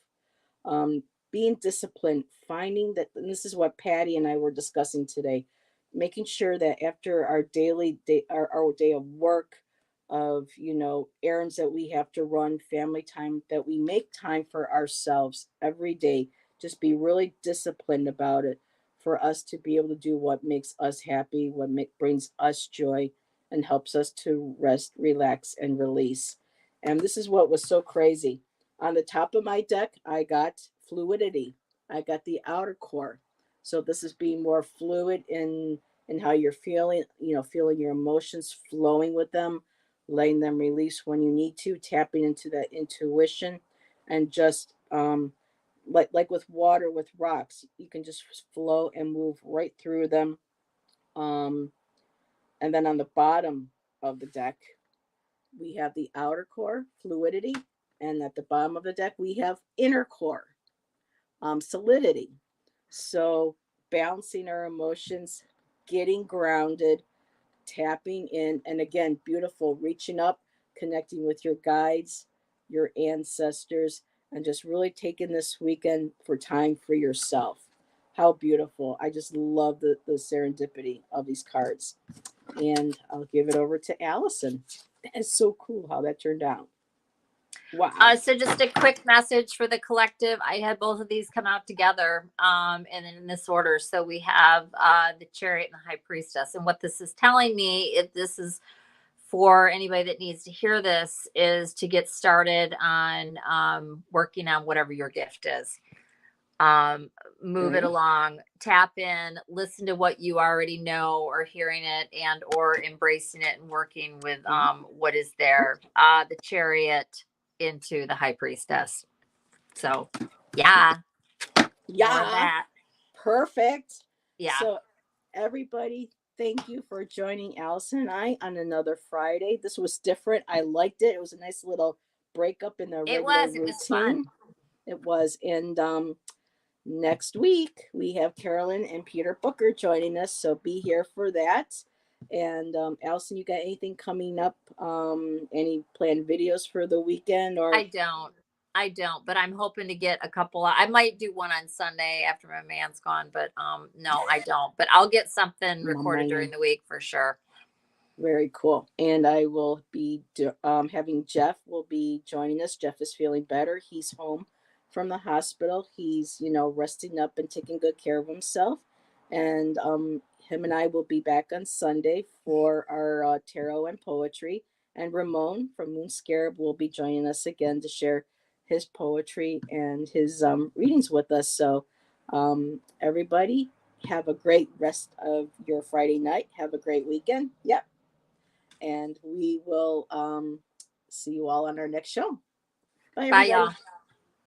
um, being disciplined, finding that, and this is what Patty and I were discussing today, making sure that after our daily day, our day of work, of, you know, errands that we have to run, family time, that we make time for ourselves every day. Just be really disciplined about it for us to be able to do what makes us happy, brings us joy, and helps us to rest, relax, and release. And this is what was so crazy. On the top of my deck, I got fluidity. I got the outer core. So this is being more fluid in how you're feeling, you know, feeling your emotions, flowing with them, letting them release when you need to, tapping into that intuition, and just like with water, with rocks, you can just flow and move right through them. Um, and then on the bottom of the deck, we have the outer core, fluidity, and at the bottom of the deck, we have inner core, solidity. So balancing our emotions, getting grounded, tapping in, and again, beautiful, reaching up, connecting with your guides, your ancestors, and just really taking this weekend for time for yourself. How beautiful. I just love the serendipity of these cards. And I'll give it over to Allyson. It's so cool how that turned out. Wow. So just a quick message for the collective. I had both of these come out together, and in this order. So we have the Chariot and the High Priestess. And what this is telling me, if this is for anybody that needs to hear this, is to get started on working on whatever your gift is. Move it along, tap in, listen to what you already know, or hearing it and or embracing it and working with what is there. The Chariot into the High Priestess. So yeah. More of that. Perfect. Yeah. So everybody, thank you for joining Allyson and I on another Friday. This was different. I liked it. It was a nice little break up in the regular routine. It was fun. It was. And next week we have Carolyn and Peter Booker joining us, so be here for that. And Allyson, you got anything coming up? Any planned videos for the weekend? Or I don't, but I'm hoping to get a couple. I might do one on Sunday after my man's gone, but no, I don't. But I'll get something recorded during the week for sure. Very cool. And I will be having Jeff will be joining us. Jeff is feeling better. He's home from the hospital. He's, you know, resting up and taking good care of himself. And him and I will be back on Sunday for our tarot and poetry. And Ramon from Moon Scarab will be joining us again to share his poetry and his readings with us. So everybody, have a great rest of your Friday night. Have a great weekend. Yep. And we will see you all on our next show. Bye, everybody. Bye, y'all.